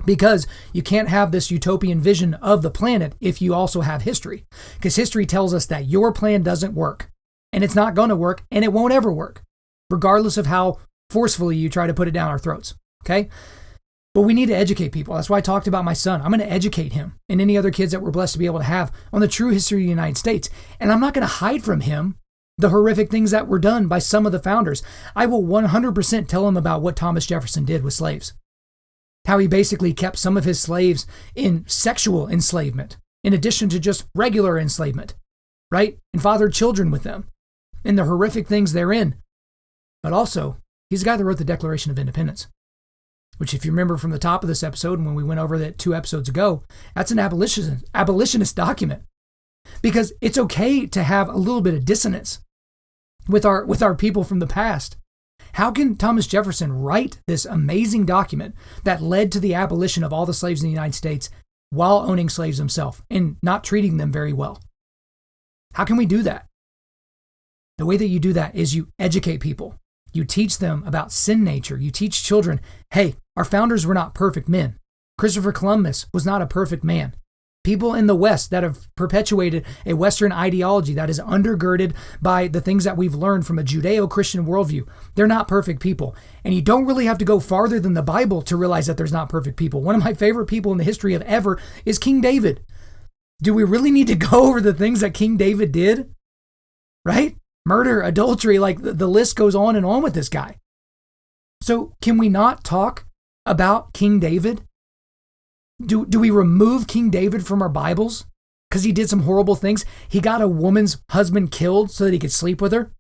Because you can't have this utopian vision of the planet if you also have history. Because history tells us that your plan doesn't work. And it's not going to work, and it won't ever work, regardless of how forcefully you try to put it down our throats. Okay? But we need to educate people. That's why I talked about my son. I'm going to educate him and any other kids that we're blessed to be able to have on the true history of the United States. And I'm not going to hide from him the horrific things that were done by some of the founders. I will 100% tell him about what Thomas Jefferson did with slaves. How he basically kept some of his slaves in sexual enslavement, in addition to just regular enslavement, right? And fathered children with them, and the horrific things therein. But also, he's the guy that wrote the Declaration of Independence, which if you remember from the top of this episode, and when we went over that 2 episodes ago, that's an abolitionist document. Because it's okay to have a little bit of dissonance with our people from the past. How can Thomas Jefferson write this amazing document that led to the abolition of all the slaves in the United States while owning slaves himself and not treating them very well? How can we do that? The way that you do that is you educate people. You teach them about sin nature. You teach children, hey, our founders were not perfect men. Christopher Columbus was not a perfect man. People in the West that have perpetuated a Western ideology that is undergirded by the things that we've learned from a Judeo-Christian worldview, they're not perfect people. And you don't really have to go farther than the Bible to realize that there's not perfect people. One of my favorite people in the history of ever is King David. Do we really need to go over the things that King David did? Right? Murder, adultery, like the list goes on and on with this guy. So can we not talk about King David? Do we remove King David from our Bibles because he did some horrible things? He got a woman's husband killed so that he could sleep with her.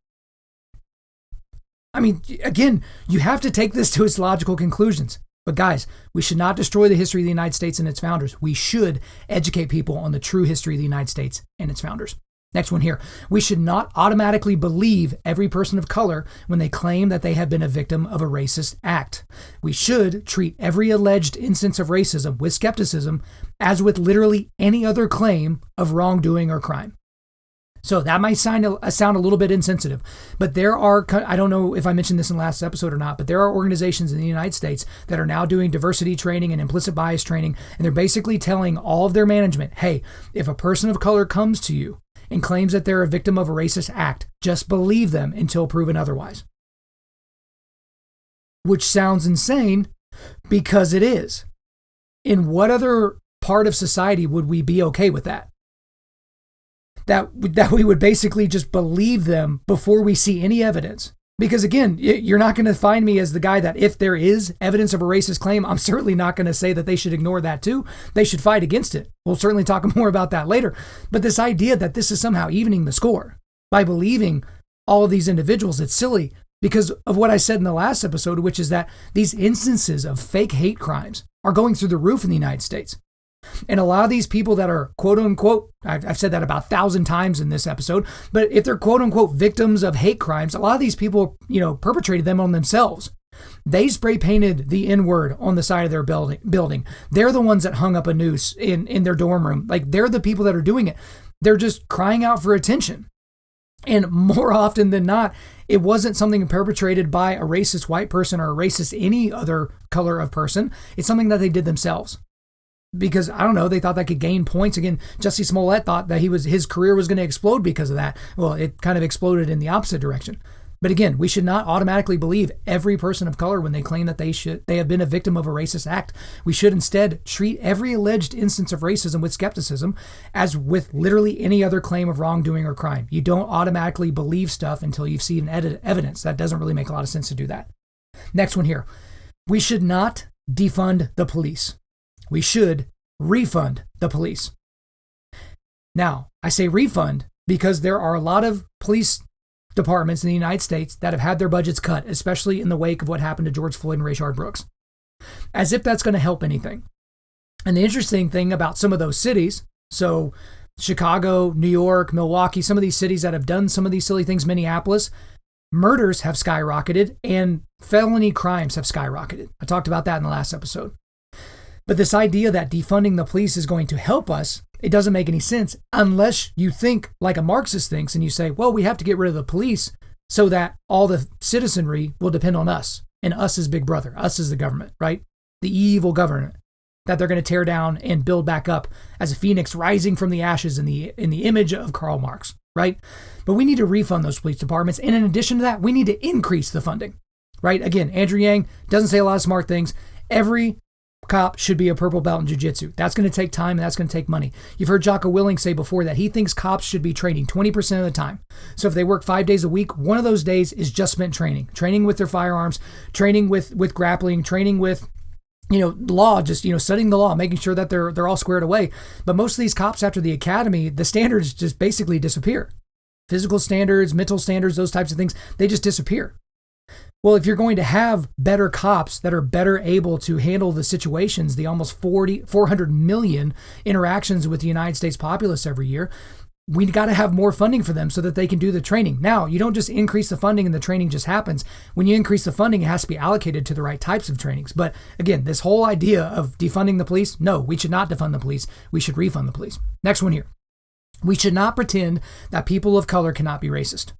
I mean, again, you have to take this to its logical conclusions. But guys, we should not destroy the history of the United States and its founders. We should educate people on the true history of the United States and its founders. Next one here. We should not automatically believe every person of color when they claim that they have been a victim of a racist act. We should treat every alleged instance of racism with skepticism as with literally any other claim of wrongdoing or crime. So that might sound a little bit insensitive, but there are, I don't know if I mentioned this in the last episode or not, but there are organizations in the United States that are now doing diversity training and implicit bias training, and they're basically telling all of their management, hey, if a person of color comes to you and claims that they're a victim of a racist act, just believe them until proven otherwise. Which sounds insane because it is. In what other part of society would we be okay with that? that we would basically just believe them before we see any evidence. Because again, you're not going to find me as the guy that if there is evidence of a racist claim, I'm certainly not going to say that they should ignore that too. They should fight against it. We'll certainly talk more about that later. But this idea that this is somehow evening the score by believing all of these individuals, it's silly because of what I said in the last episode, which is that these instances of fake hate crimes are going through the roof in the United States. And a lot of these people that are quote unquote, I've said that about 1,000 times in this episode, but if they're quote unquote victims of hate crimes, a lot of these people, perpetrated them on themselves. They spray painted the N-word on the side of their building. They're the ones that hung up a noose in their dorm room. Like they're the people that are doing it. They're just crying out for attention. And more often than not, it wasn't something perpetrated by a racist white person or a racist any other color of person. It's something that they did themselves. Because, I don't know, they thought that could gain points. Again, Jussie Smollett thought that his career was going to explode because of that. Well, it kind of exploded in the opposite direction. But again, we should not automatically believe every person of color when they claim that they have been a victim of a racist act. We should instead treat every alleged instance of racism with skepticism, as with literally any other claim of wrongdoing or crime. You don't automatically believe stuff until you've seen evidence. That doesn't really make a lot of sense to do that. Next one here. We should not defund the police. We should refund the police. Now, I say refund because there are a lot of police departments in the United States that have had their budgets cut, especially in the wake of what happened to George Floyd and Rayshard Brooks. As if that's going to help anything. And the interesting thing about some of those cities, so Chicago, New York, Milwaukee, some of these cities that have done some of these silly things, Minneapolis, murders have skyrocketed and felony crimes have skyrocketed. I talked about that in the last episode. But this idea that defunding the police is going to help us, it doesn't make any sense unless you think like a Marxist thinks and you say, well, we have to get rid of the police so that all the citizenry will depend on us. And us is Big Brother. Us is the government, right? The evil government that they're going to tear down and build back up as a phoenix rising from the ashes in the image of Karl Marx, right? But we need to refund those police departments. And in addition to that, we need to increase the funding, right? Again, Andrew Yang doesn't say a lot of smart things. Every cop should be a purple belt in jiu-jitsu. That's going to take time and that's going to take money. You've heard Jocko Willing say before that he thinks cops should be training 20% of the time. So if they work 5 days a week, one of those days is just spent training with their firearms, training with grappling, training with law, just, studying the law, making sure that they're all squared away. But most of these cops after the academy, the standards just basically disappear. Physical standards, mental standards, those types of things, they just disappear. Well, if you're going to have better cops that are better able to handle the situations, the almost 400 million interactions with the United States populace every year, we got to have more funding for them so that they can do the training. Now, you don't just increase the funding and the training just happens. When you increase the funding, it has to be allocated to the right types of trainings. But again, this whole idea of defunding the police, no, we should not defund the police. We should refund the police. Next one here. We should not pretend that people of color cannot be racist.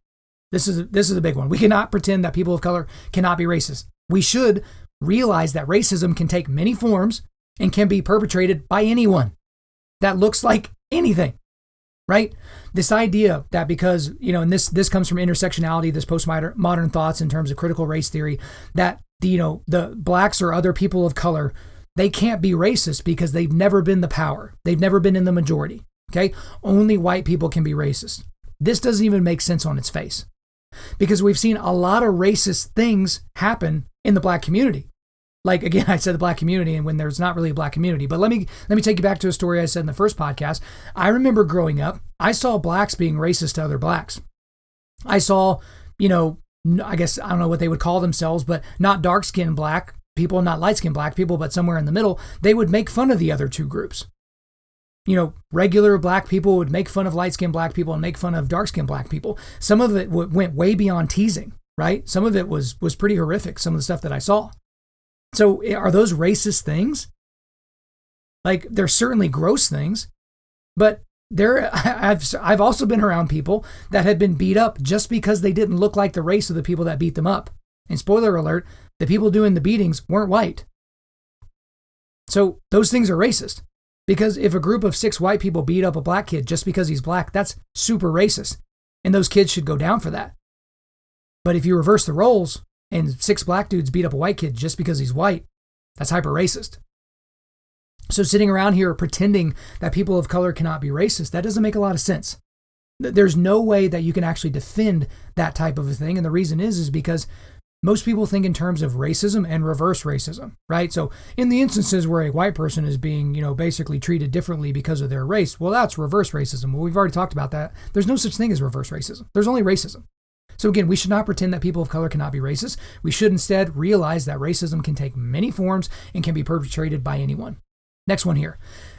This is a big one. We cannot pretend that people of color cannot be racist. We should realize that racism can take many forms and can be perpetrated by anyone that looks like anything, right? This idea that because, and this comes from intersectionality, this postmodern thoughts in terms of critical race theory, that the blacks or other people of color, they can't be racist because they've never been the power. They've never been in the majority, okay? Only white people can be racist. This doesn't even make sense on its face. Because we've seen a lot of racist things happen in the black community. Like, again, I said the black community and when there's not really a black community. But let me take you back to a story I said in the first podcast. I remember growing up, I saw blacks being racist to other blacks. I saw, I guess, I don't know what they would call themselves, but not dark-skinned black people, not light-skinned black people, but somewhere in the middle. They would make fun of the other two groups. Regular black people would make fun of light-skinned black people and make fun of dark-skinned black people. Some of it went way beyond teasing, right? Some of it was pretty horrific, some of the stuff that I saw. So are those racist things? Like, they're certainly gross things, but I've also been around people that had been beat up just because they didn't look like the race of the people that beat them up. And spoiler alert, the people doing the beatings weren't white. So those things are racist. Because if a group of 6 white people beat up a black kid just because he's black, that's super racist. And those kids should go down for that. But if you reverse the roles and 6 black dudes beat up a white kid just because he's white, that's hyper racist. So sitting around here pretending that people of color cannot be racist, that doesn't make a lot of sense. There's no way that you can actually defend that type of a thing. And the reason is because most people think in terms of racism and reverse racism, right? So in the instances where a white person is being, basically treated differently because of their race, well, that's reverse racism. Well, we've already talked about that. There's no such thing as reverse racism. There's only racism. So again, we should not pretend that people of color cannot be racist. We should instead realize that racism can take many forms and can be perpetrated by anyone. Next one here.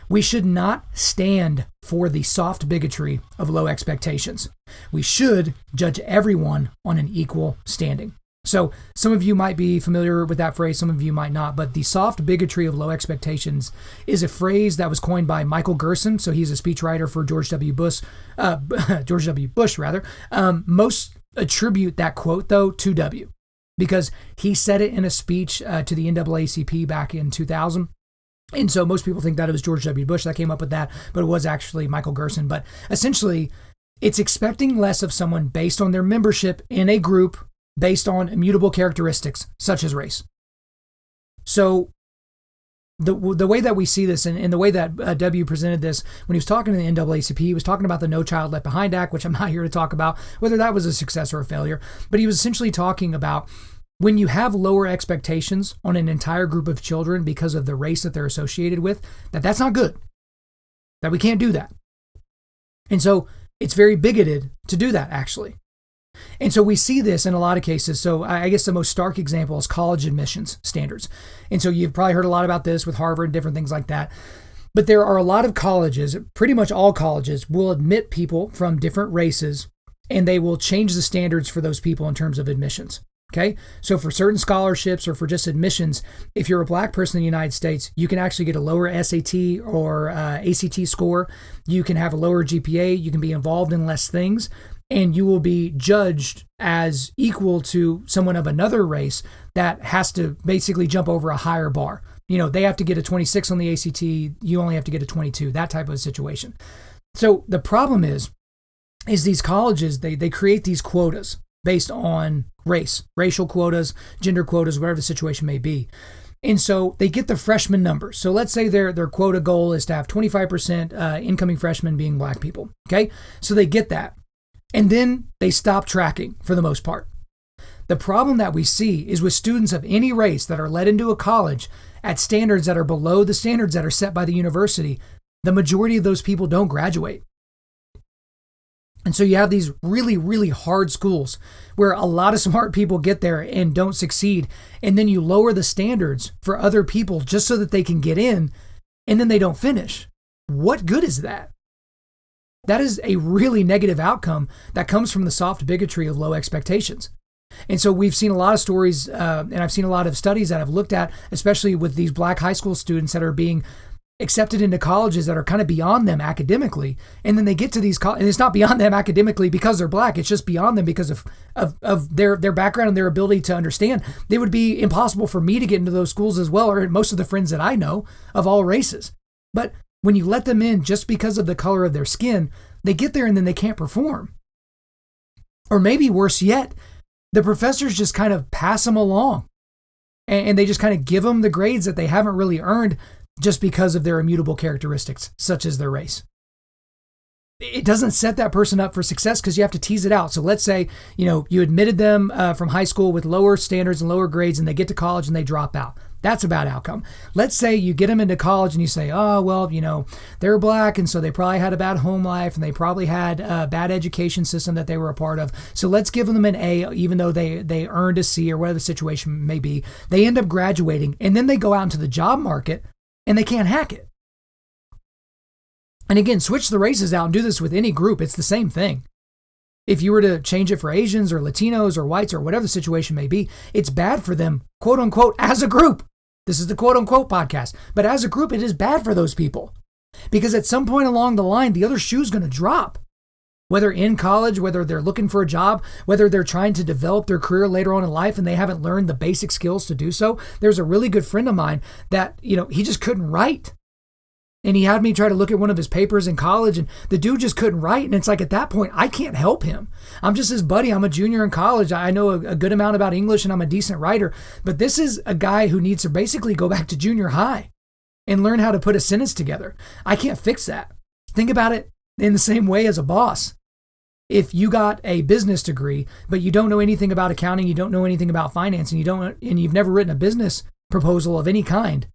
We should not stand for the soft bigotry of low expectations. We should judge everyone on an equal standing. So some of you might be familiar with that phrase, some of you might not, but the soft bigotry of low expectations is a phrase that was coined by Michael Gerson. So he's a speechwriter for George W. Bush. Most attribute that quote, though, to W, because he said it in a speech to the NAACP back in 2000. And so most people think that it was George W. Bush that came up with that, but it was actually Michael Gerson. But essentially, it's expecting less of someone based on their membership in a group based on immutable characteristics such as race. So the way that we see this and the way that W presented this when he was talking to the NAACP, he was talking about the No Child Left Behind Act, which I'm not here to talk about whether that was a success or a failure, but he was essentially talking about when you have lower expectations on an entire group of children because of the race that they're associated with, that's not good, that we can't do that. And so it's very bigoted to do that, actually. And so we see this in a lot of cases. So I guess the most stark example is college admissions standards. And so you've probably heard a lot about this with Harvard and different things like that. But there are a lot of colleges, pretty much all colleges, will admit people from different races, and they will change the standards for those people in terms of admissions. Okay, so for certain scholarships or for just admissions, if you're a black person in the United States, you can actually get a lower SAT or ACT score. You can have a lower GPA. You can be involved in less things, and you will be judged as equal to someone of another race that has to basically jump over a higher bar. They have to get a 26 on the ACT. You only have to get a 22, that type of situation. So the problem is these colleges, they create these quotas based on race, racial quotas, gender quotas, whatever the situation may be. And so they get the freshman numbers. So let's say their quota goal is to have 25% incoming freshmen being black people. Okay, so they get that. And then they stop tracking for the most part. The problem that we see is with students of any race that are let into a college at standards that are below the standards that are set by the university, the majority of those people don't graduate. And so you have these really, really hard schools where a lot of smart people get there and don't succeed. And then you lower the standards for other people just so that they can get in, and then they don't finish. What good is that? That is a really negative outcome that comes from the soft bigotry of low expectations. And so we've seen a lot of stories, and I've seen a lot of studies that have looked at, especially with these black high school students that are being accepted into colleges that are kind of beyond them academically. And then they get to these and it's not beyond them academically because they're black. It's just beyond them because of their background and their ability to understand. It would be impossible for me to get into those schools as well, or most of the friends that I know of all races. But when you let them in just because of the color of their skin, they get there and then they can't perform. Or maybe worse yet, the professors just kind of pass them along and they just kind of give them the grades that they haven't really earned just because of their immutable characteristics, such as their race. It doesn't set that person up for success because you have to tease it out. So let's say, you admitted them from high school with lower standards and lower grades, and they get to college and they drop out. That's a bad outcome. Let's say you get them into college and you say, oh, well, they're black, and so they probably had a bad home life and they probably had a bad education system that they were a part of. So let's give them an A, even though they earned a C or whatever the situation may be. They end up graduating, and then they go out into the job market and they can't hack it. And again, switch the races out and do this with any group. It's the same thing. If you were to change it for Asians or Latinos or whites or whatever the situation may be, it's bad for them, quote unquote, as a group. This is the quote unquote podcast. But as a group, it is bad for those people. Because at some point along the line, the other shoe's going to drop. Whether in college, whether they're looking for a job, whether they're trying to develop their career later on in life and they haven't learned the basic skills to do so. There's a really good friend of mine that, he just couldn't write. And he had me try to look at one of his papers in college, and the dude just couldn't write. And it's like, at that point, I can't help him. I'm just his buddy. I'm a junior in college. I know a good amount about English and I'm a decent writer. But this is a guy who needs to basically go back to junior high and learn how to put a sentence together. I can't fix that. Think about it in the same way as a boss. If you got a business degree, but you don't know anything about accounting, you don't know anything about finance, and you've never written a business proposal of any kind,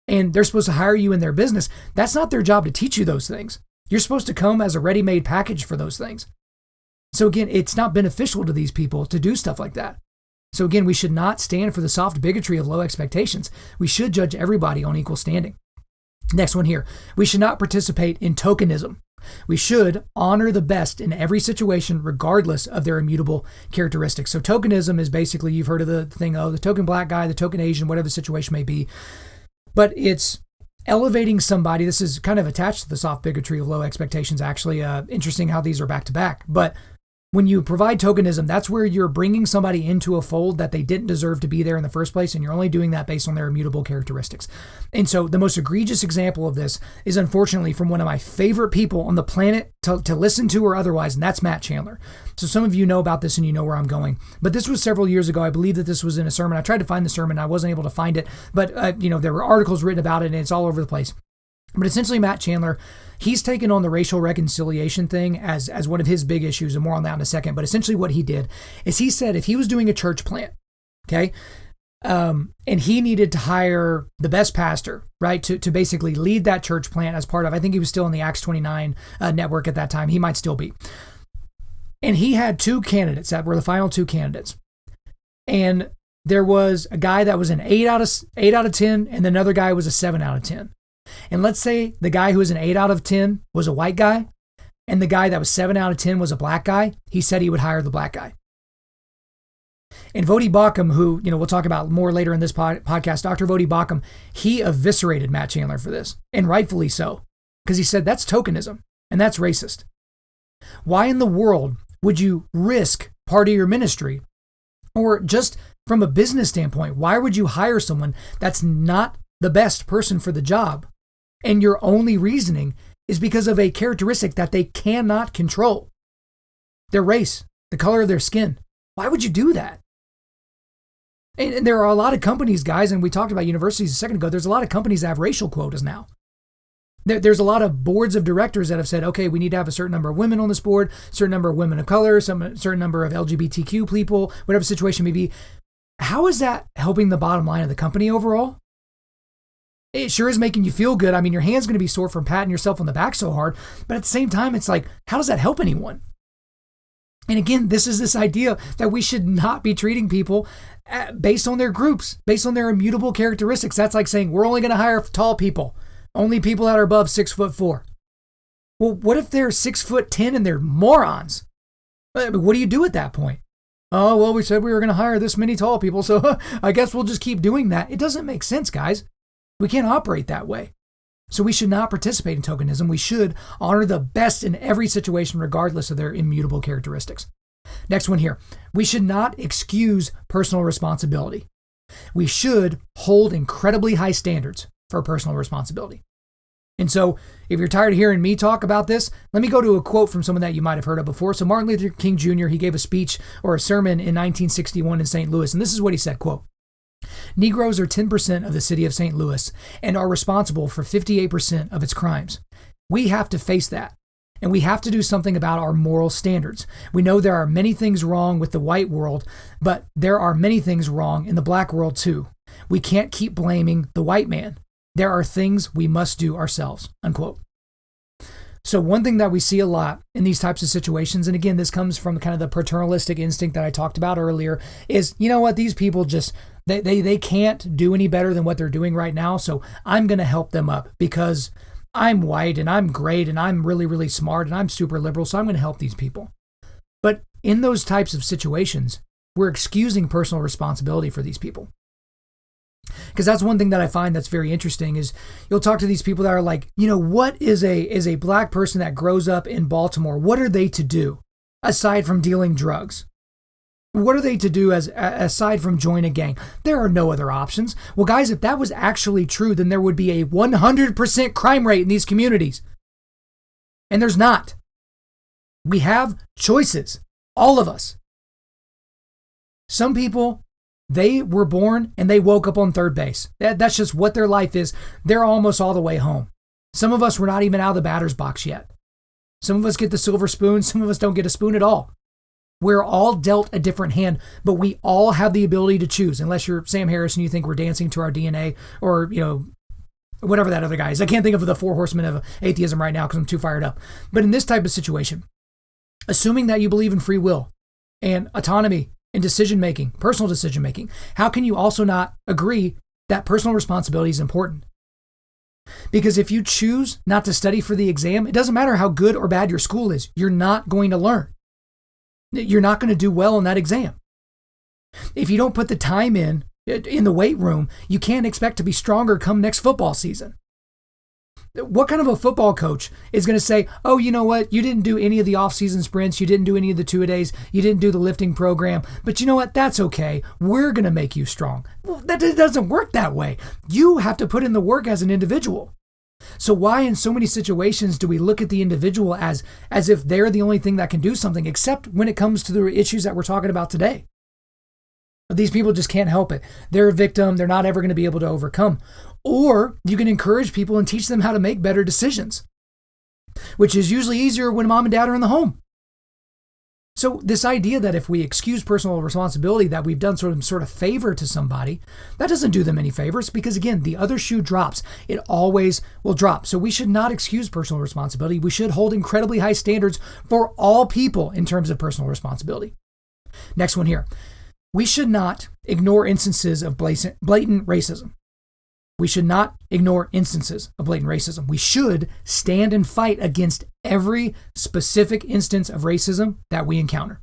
and they're supposed to hire you in their business, that's not their job to teach you those things. You're supposed to come as a ready-made package for those things. So again, it's not beneficial to these people to do stuff like that. So again, we should not stand for the soft bigotry of low expectations. We should judge everybody on equal standing. Next one here. We should not participate in tokenism. We should honor the best in every situation, regardless of their immutable characteristics. So tokenism is basically, you've heard of the thing, the token black guy, the token Asian, whatever the situation may be. But it's elevating somebody. This is kind of attached to the soft bigotry of low expectations, actually. Interesting how these are back to back. But when you provide tokenism, that's where you're bringing somebody into a fold that they didn't deserve to be there in the first place, and you're only doing that based on their immutable characteristics. And so the most egregious example of this is unfortunately from one of my favorite people on the planet to listen to or otherwise, and that's Matt Chandler. So some of you know about this and you know where I'm going. But this was several years ago. I believe that this was in a sermon. I tried to find the sermon. I wasn't able to find it, but there were articles written about it, and it's all over the place. But essentially, Matt Chandler, he's taken on the racial reconciliation thing as one of his big issues, and more on that in a second. But essentially what he did is he said if he was doing a church plant, okay, and he needed to hire the best pastor, right, to basically lead that church plant as part of, I think he was still in the Acts 29 network at that time. He might still be. And he had two candidates that were the final two candidates. And there was a guy that was an 8 out of 10, and another guy was a 7 out of 10. And let's say the guy who was an 8 out of 10 was a white guy, and the guy that was 7 out of 10 was a black guy. He said he would hire the black guy. And Vodi Bakum, who, we'll talk about more later in this podcast, Dr. Vodi Bakum, he eviscerated Matt Chandler for this, and rightfully so, because he said that's tokenism, and that's racist. Why in the world would you risk part of your ministry? Or just from a business standpoint, why would you hire someone that's not the best person for the job? And your only reasoning is because of a characteristic that they cannot control. Their race, the color of their skin. Why would you do that? And there are a lot of companies, guys, and we talked about universities a second ago, there's a lot of companies that have racial quotas now. There's a lot of boards of directors that have said, okay, we need to have a certain number of women on this board, a certain number of women of color, certain number of LGBTQ people, whatever the situation may be. How is that helping the bottom line of the company overall? It sure is making you feel good. I mean, your hand's going to be sore from patting yourself on the back so hard, but at the same time, it's like, how does that help anyone? And again, this is this idea that we should not be treating people based on their groups, based on their immutable characteristics. That's like saying, we're only going to hire tall people, only people that are above 6'4". Well, what if they're 6'10" and they're morons? What do you do at that point? Oh, well, we said we were going to hire this many tall people, so I guess we'll just keep doing that. It doesn't make sense, guys. We can't operate that way. So we should not participate in tokenism. We should honor the best in every situation, regardless of their immutable characteristics. Next one here. We should not excuse personal responsibility. We should hold incredibly high standards for personal responsibility. And so if you're tired of hearing me talk about this, let me go to a quote from someone that you might have heard of before. So Martin Luther King Jr., he gave a speech or a sermon in 1961 in St. Louis. And this is what he said, quote, Negroes are 10% of the city of St. Louis and are responsible for 58% of its crimes. We have to face that, and we have to do something about our moral standards. We know there are many things wrong with the white world, but there are many things wrong in the black world too. We can't keep blaming the white man. There are things we must do ourselves, unquote. So one thing that we see a lot in these types of situations, and again, this comes from kind of the paternalistic instinct that I talked about earlier, is, you know what, these people just, they can't do any better than what they're doing right now, so I'm going to help them up because I'm white and I'm great and I'm really, really smart and I'm super liberal, so I'm going to help these people. But in those types of situations, we're excusing personal responsibility for these people. Because that's one thing that I find that's very interesting is you'll talk to these people that are like, what is a black person that grows up in Baltimore? What are they to do aside from dealing drugs? What are they to do aside from join a gang? There are no other options. Well, guys, if that was actually true, then there would be a 100% crime rate in these communities. And there's not. We have choices, all of us. Some people, they were born and they woke up on third base. That's just what their life is. They're almost all the way home. Some of us were not even out of the batter's box yet. Some of us get the silver spoon. Some of us don't get a spoon at all. We're all dealt a different hand, but we all have the ability to choose, unless you're Sam Harris and you think we're dancing to our DNA, or, whatever that other guy is. I can't think of the 4 horsemen of atheism right now because I'm too fired up. But in this type of situation, assuming that you believe in free will and autonomy and decision-making, personal decision-making, how can you also not agree that personal responsibility is important? Because if you choose not to study for the exam, it doesn't matter how good or bad your school is, you're not going to learn. You're not going to do well in that exam. If you don't put the time in the weight room, you can't expect to be stronger come next football season. What kind of a football coach is going to say, oh, you know what? You didn't do any of the off-season sprints. You didn't do any of the 2-a-days. You didn't do the lifting program. But you know what? That's okay. We're going to make you strong. Well, that doesn't work that way. You have to put in the work as an individual. So why in so many situations do we look at the individual as if they're the only thing that can do something, except when it comes to the issues that we're talking about today? These people just can't help it. They're a victim. They're not ever going to be able to overcome. Or you can encourage people and teach them how to make better decisions, which is usually easier when mom and dad are in the home. So this idea that if we excuse personal responsibility, that we've done sort of favor to somebody, that doesn't do them any favors, because again, the other shoe drops. It always will drop. So we should not excuse personal responsibility. We should hold incredibly high standards for all people in terms of personal responsibility. Next one here. We should not ignore instances of blatant racism. We should not ignore instances of blatant racism. We should stand and fight against every specific instance of racism that we encounter.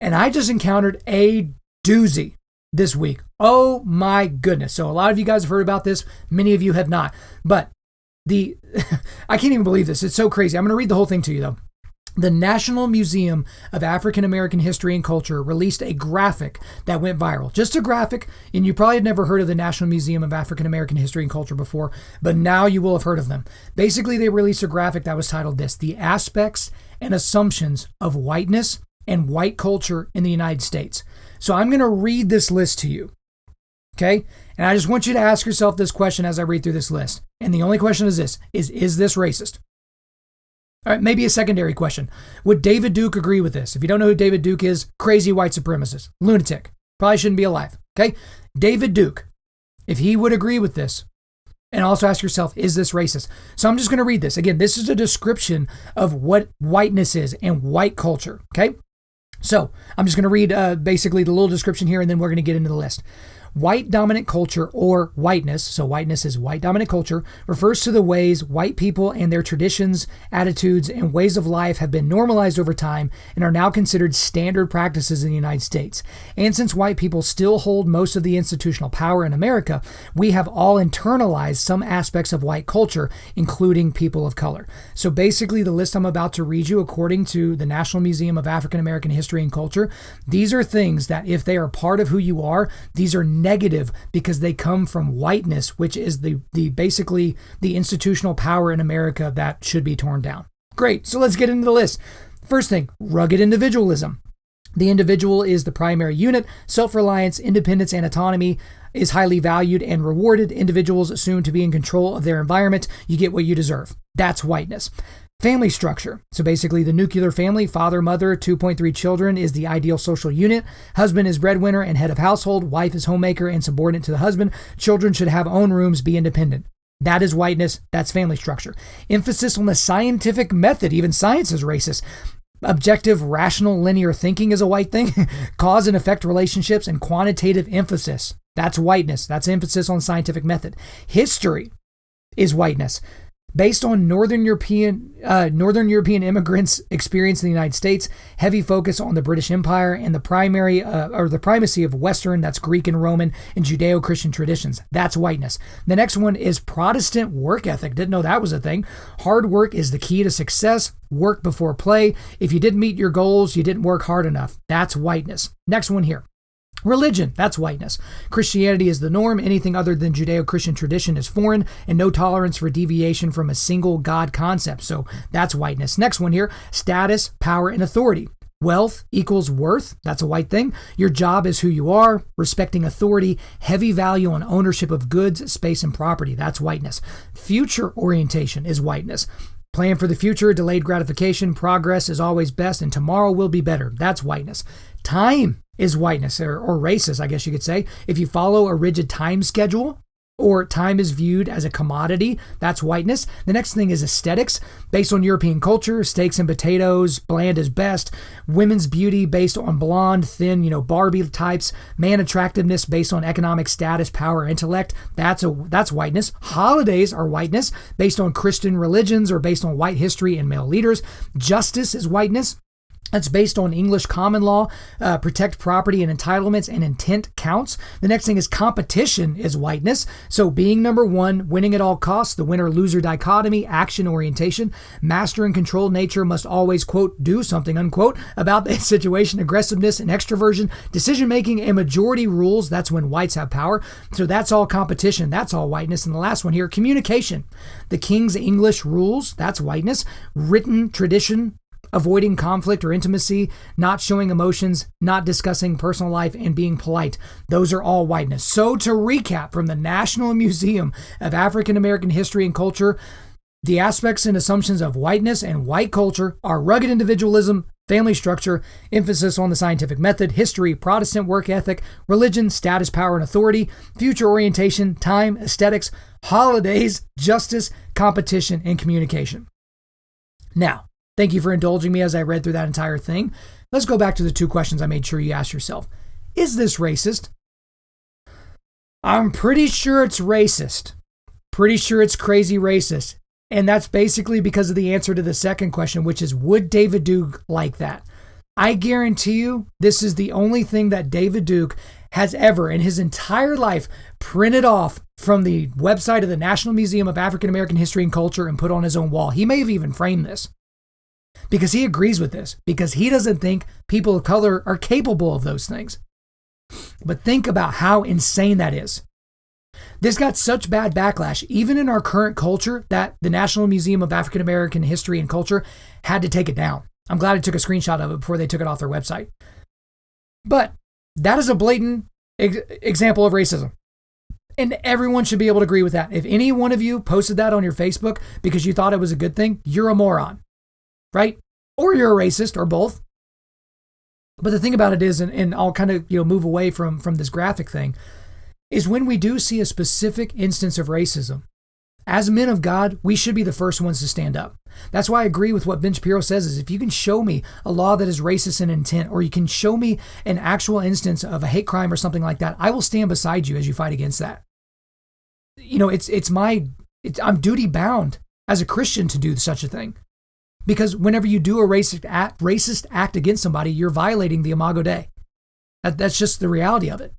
And I just encountered a doozy this week. Oh my goodness. So a lot of you guys have heard about this. Many of you have not. But I can't even believe this. It's so crazy. I'm going to read the whole thing to you though. The National Museum of African American History and Culture released a graphic that went viral. Just a graphic, and you probably had never heard of the National Museum of African American History and Culture before, but now you will have heard of them. Basically, they released a graphic that was titled this: The Aspects and Assumptions of Whiteness and White Culture in the United States. So I'm going to read this list to you, okay? And I just want you to ask yourself this question as I read through this list. And the only question is this: is this racist? All right, maybe a secondary question. Would David Duke agree with this? If you don't know who David Duke is, crazy white supremacist, lunatic, probably shouldn't be alive, okay? David Duke, if he would agree with this, and also ask yourself, is this racist? So I'm just going to read this. Again, this is a description of what whiteness is and white culture, okay? So I'm just going to read basically the little description here, and then we're going to get into the list. White dominant culture, or whiteness, so whiteness is white dominant culture, refers to the ways white people and their traditions, attitudes, and ways of life have been normalized over time and are now considered standard practices in the United States. And since white people still hold most of the institutional power in America, we have all internalized some aspects of white culture, including people of color. So basically, the list I'm about to read you, according to the National Museum of African American History and Culture, these are things that if they are part of who you are, these are negative because they come from whiteness, which is the basically the institutional power in America that should be torn down. Great. So let's get into the list. First thing, rugged individualism. The individual is the primary unit. Self-reliance, independence, and autonomy is highly valued and rewarded. Individuals assumed to be in control of their environment. You get what you deserve. That's whiteness. Family structure. So basically the nuclear family, father, mother, 2.3 children is the ideal social unit. Husband is breadwinner and head of household. Wife is homemaker and subordinate to the husband. Children should have own rooms, be independent. That is whiteness. That's family structure. Emphasis on the scientific method. Even science is racist. Objective, rational, linear thinking is a white thing. Cause and effect relationships and quantitative emphasis. That's whiteness. That's emphasis on scientific method. History is whiteness. Based on Northern European immigrants' experience in the United States, heavy focus on the British Empire and the primacy of Western, that's Greek and Roman, and Judeo-Christian traditions. That's whiteness. The next one is Protestant work ethic. Didn't know that was a thing. Hard work is the key to success. Work before play. If you didn't meet your goals, you didn't work hard enough. That's whiteness. Next one here. Religion, that's whiteness. Christianity is the norm. Anything other than Judeo-Christian tradition is foreign, and no tolerance for deviation from a single God concept. So that's whiteness. Next one here, status, power, and authority. Wealth equals worth. That's a white thing. Your job is who you are. Respecting authority. Heavy value on ownership of goods, space, and property. That's whiteness. Future orientation is whiteness. Plan for the future, delayed gratification, progress is always best, and tomorrow will be better. That's whiteness. Time is whiteness, or racist, I guess you could say. If you follow a rigid time schedule, or time is viewed as a commodity, that's whiteness. The next thing is aesthetics, based on European culture, steaks and potatoes, bland is best. Women's beauty based on blonde, thin, Barbie types. Man attractiveness based on economic status, power, intellect. That's whiteness. Holidays are whiteness, based on Christian religions or based on white history and male leaders. Justice is whiteness. That's based on English common law, protect property and entitlements, and intent counts. The next thing is competition is whiteness. So being number one, winning at all costs, the winner-loser dichotomy, action orientation, master and control nature must always, quote, do something, unquote, about the situation, aggressiveness and extroversion, decision-making and majority rules. That's when whites have power. So that's all competition. That's all whiteness. And the last one here, communication. The King's English rules, that's whiteness. Written tradition, avoiding conflict or intimacy, not showing emotions, not discussing personal life, and being polite. Those are all whiteness. So to recap from the National Museum of African American History and Culture, the aspects and assumptions of whiteness and white culture are rugged individualism, family structure, emphasis on the scientific method, history, Protestant work ethic, religion, status, power, and authority, future orientation, time, aesthetics, holidays, justice, competition, and communication. Now, thank you for indulging me as I read through that entire thing. Let's go back to the two questions I made sure you asked yourself. Is this racist? I'm pretty sure it's racist. Pretty sure it's crazy racist. And that's basically because of the answer to the second question, which is, would David Duke like that? I guarantee you this is the only thing that David Duke has ever in his entire life printed off from the website of the National Museum of African American History and Culture and put on his own wall. He may have even framed this, because he agrees with this, because he doesn't think people of color are capable of those things. But think about how insane that is. This got such bad backlash, even in our current culture, that the National Museum of African American History and Culture had to take it down. I'm glad I took a screenshot of it before they took it off their website. But that is a blatant example of racism. And everyone should be able to agree with that. If any one of you posted that on your Facebook because you thought it was a good thing, you're a moron. Right? Or you're a racist, or both. But the thing about it is, and I'll kind of move away from this graphic thing, is when we do see a specific instance of racism, as men of God, we should be the first ones to stand up. That's why I agree with what Ben Shapiro says, is if you can show me a law that is racist in intent, or you can show me an actual instance of a hate crime or something like that, I will stand beside you as you fight against that. I'm duty bound as a Christian to do such a thing. Because whenever you do a racist act against somebody, you're violating the Imago Dei. That's just the reality of it.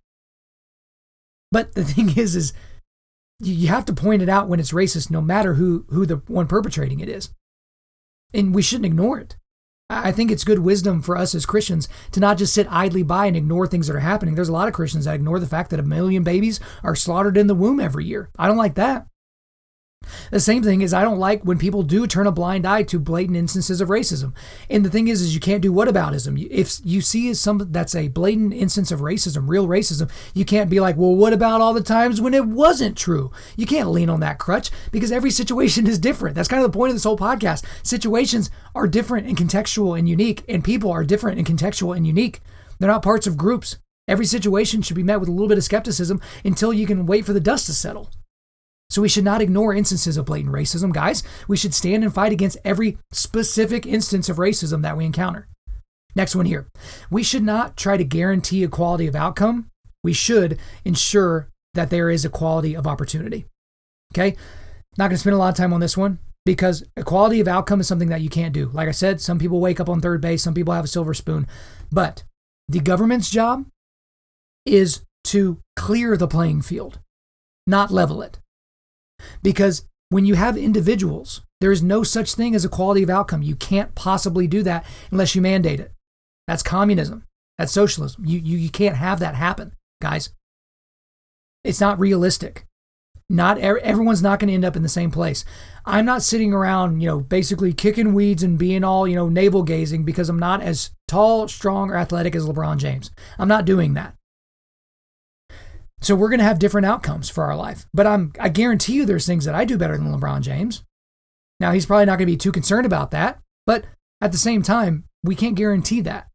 But the thing is you have to point it out when it's racist, no matter who the one perpetrating it is. And we shouldn't ignore it. I think it's good wisdom for us as Christians to not just sit idly by and ignore things that are happening. There's a lot of Christians that ignore the fact that 1 million babies are slaughtered in the womb every year. I don't like that. The same thing is, I don't like when people do turn a blind eye to blatant instances of racism. And the thing is you can't do whataboutism. If you see that's a blatant instance of racism, real racism, you can't be like, well, what about all the times when it wasn't true? You can't lean on that crutch, because every situation is different. That's kind of the point of this whole podcast. Situations are different and contextual and unique, and people are different and contextual and unique. They're not parts of groups. Every situation should be met with a little bit of skepticism until you can wait for the dust to settle. So we should not ignore instances of blatant racism, guys. We should stand and fight against every specific instance of racism that we encounter. Next one here. We should not try to guarantee equality of outcome. We should ensure that there is equality of opportunity. Okay? Not going to spend a lot of time on this one, because equality of outcome is something that you can't do. Like I said, some people wake up on third base, some people have a silver spoon. But the government's job is to clear the playing field, not level it. Because when you have individuals, there is no such thing as equality of outcome. You can't possibly do that unless you mandate it. That's communism. That's socialism. You can't have that happen, guys. It's not realistic. Everyone's not going to end up in the same place. I'm not sitting around, basically kicking weeds and being all, navel gazing because I'm not as tall, strong, or athletic as LeBron James. I'm not doing that. So we're going to have different outcomes for our life. But I guarantee you there's things that I do better than LeBron James. Now, he's probably not going to be too concerned about that, but at the same time, we can't guarantee that.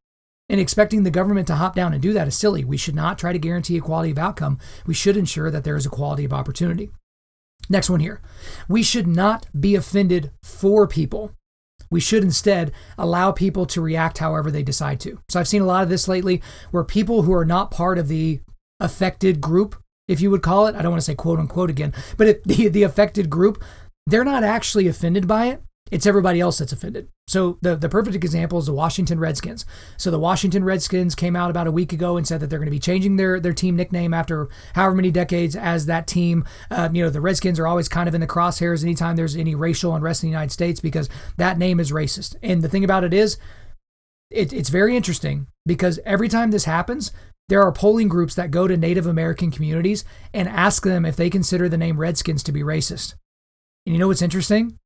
And expecting the government to hop down and do that is silly. We should not try to guarantee equality of outcome. We should ensure that there is equality of opportunity. Next one here. We should not be offended for people. We should instead allow people to react however they decide to. So I've seen a lot of this lately where people who are not part of the affected group, if you would call it, I don't want to say quote unquote again, but if the affected group, they're not actually offended by it. It's everybody else that's offended. So the perfect example is the Washington Redskins. So the Washington Redskins came out about a week ago and said that they're going to be changing their team nickname after however many decades as that team. The Redskins are always kind of in the crosshairs anytime there's any racial unrest in the United States because that name is racist. And the thing about it is, it's very interesting because every time this happens, there are polling groups that go to Native American communities and ask them if they consider the name Redskins to be racist. And you know what's interesting?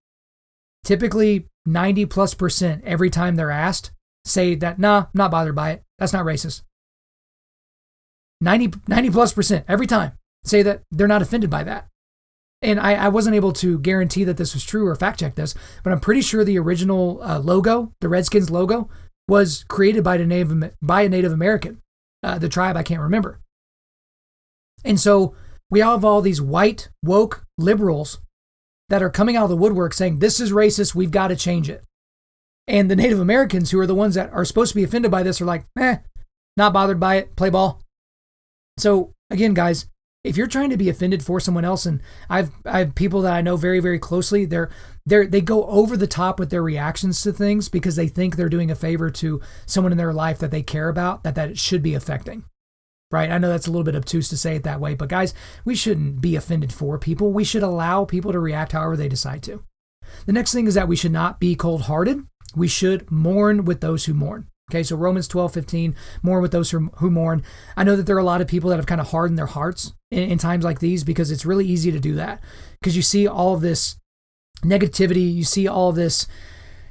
Typically 90+% every time they're asked say that, nah, not bothered by it. That's not racist. 90+% every time say that they're not offended by that. And I wasn't able to guarantee that this was true or fact check this, but I'm pretty sure the original logo, the Redskins logo, was created by a Native American, the tribe I can't remember. And so we have all these white, woke liberals that are coming out of the woodwork saying, this is racist, we've got to change it. And the Native Americans, who are the ones that are supposed to be offended by this, are like, not bothered by it, play ball. So again, guys, if you're trying to be offended for someone else, and I have people that I know very, very closely, they go over the top with their reactions to things because they think they're doing a favor to someone in their life that they care about, that it should be affecting. Right? I know that's a little bit obtuse to say it that way, but guys, we shouldn't be offended for people. We should allow people to react however they decide to. The next thing is that we should not be cold-hearted. We should mourn with those who mourn. Okay, so Romans 12:15, mourn with those who mourn. I know that there are a lot of people that have kind of hardened their hearts in times like these because it's really easy to do that because you see all of this negativity, you see all of this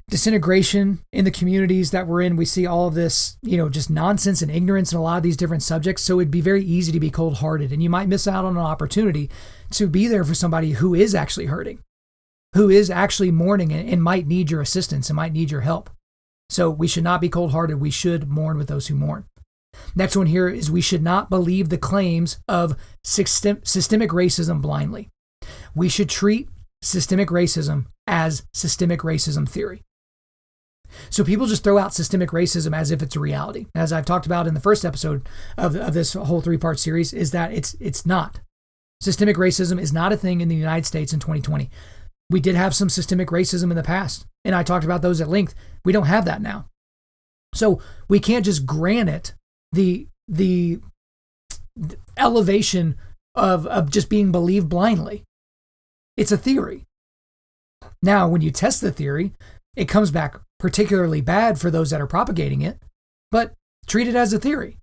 disintegration in the communities that we're in. We see all of this, just nonsense and ignorance in a lot of these different subjects. So it'd be very easy to be cold-hearted, and you might miss out on an opportunity to be there for somebody who is actually hurting, who is actually mourning and might need your assistance and might need your help. So we should not be cold-hearted. We should mourn with those who mourn. Next one here is we should not believe the claims of systemic racism blindly. We should treat systemic racism as systemic racism theory. So people just throw out systemic racism as if it's a reality. As I've talked about in the first episode of this whole 3-part series, is that it's not. Systemic racism is not a thing in the United States in 2020. We did have some systemic racism in the past, and I talked about those at length. We don't have that now. So we can't just grant it the elevation of just being believed blindly. It's a theory. Now, when you test the theory, it comes back particularly bad for those that are propagating it, but treat it as a theory.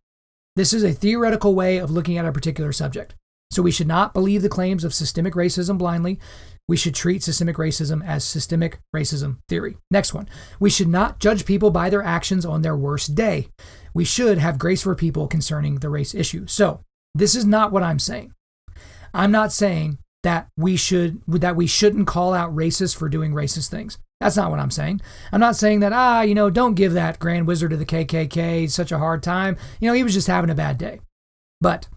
This is a theoretical way of looking at a particular subject. So we should not believe the claims of systemic racism blindly. We should treat systemic racism as systemic racism theory. Next one. We should not judge people by their actions on their worst day. We should have grace for people concerning the race issue. So this is not what I'm saying. I'm not saying that we shouldn't call out racists for doing racist things. That's not what I'm saying. I'm not saying that, don't give that Grand Wizard of the KKK such a hard time. He was just having a bad day. But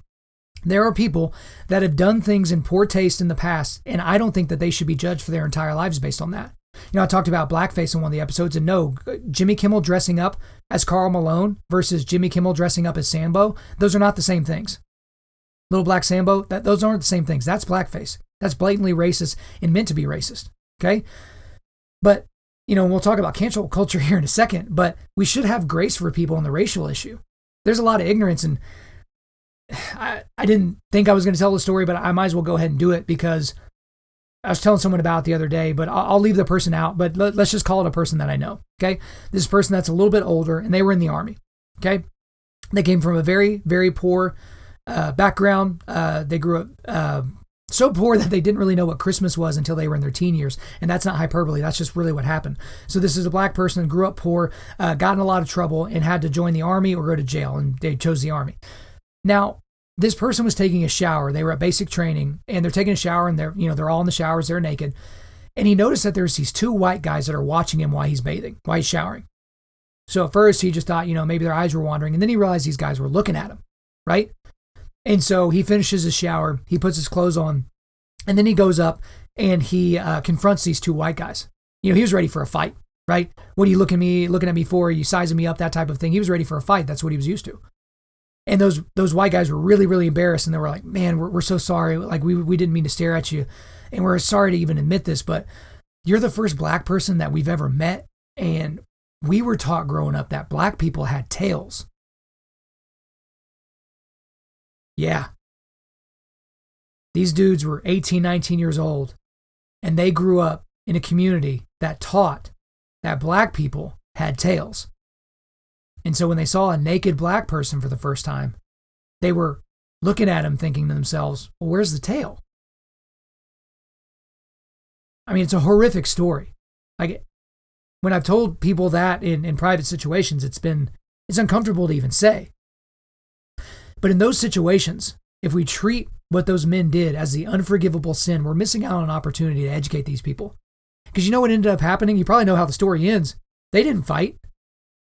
there are people that have done things in poor taste in the past, and I don't think that they should be judged for their entire lives based on that. I talked about blackface in one of the episodes, and no, Jimmy Kimmel dressing up as Karl Malone versus Jimmy Kimmel dressing up as Sambo, those are not the same things. Little Black Sambo, those aren't the same things. That's blackface. That's blatantly racist and meant to be racist. Okay? But, we'll talk about cancel culture here in a second, but we should have grace for people on the racial issue. There's a lot of ignorance, and I didn't think I was going to tell the story, but I might as well go ahead and do it because I was telling someone about it the other day, but I'll leave the person out, but let's just call it a person that I know. Okay? This is a person that's a little bit older, and they were in the Army. Okay? They came from a very, very poor background. They grew up so poor that they didn't really know what Christmas was until they were in their teen years. And that's not hyperbole. That's just really what happened. So this is a black person who grew up poor, got in a lot of trouble, and had to join the Army or go to jail, and they chose the Army. Now, this person was taking a shower. They were at basic training, and they're taking a shower, and they're all in the showers. They're naked. And he noticed that there's these two white guys that are watching him while he's bathing, while he's showering. So at first he just thought, maybe their eyes were wandering. And then he realized these guys were looking at him, right? And so he finishes his shower, he puts his clothes on, and then he goes up and he confronts these two white guys. He was ready for a fight, right? What are you looking at me for? Are you sizing me up? That type of thing. He was ready for a fight. That's what he was used to. And those white guys were really, really embarrassed. And they were like, man, we're so sorry. Like we didn't mean to stare at you. And we're sorry to even admit this, but you're the first black person that we've ever met. And we were taught growing up that black people had tails. Yeah. These dudes were 18, 19 years old, and they grew up in a community that taught that black people had tails. And so when they saw a naked black person for the first time, they were looking at him thinking to themselves, well, where's the tail? I mean, it's a horrific story. Like, when I've told people that in private situations, it's uncomfortable to even say. But in those situations, if we treat what those men did as the unforgivable sin, we're missing out on an opportunity to educate these people. Because you know what ended up happening? You probably know how the story ends. They didn't fight.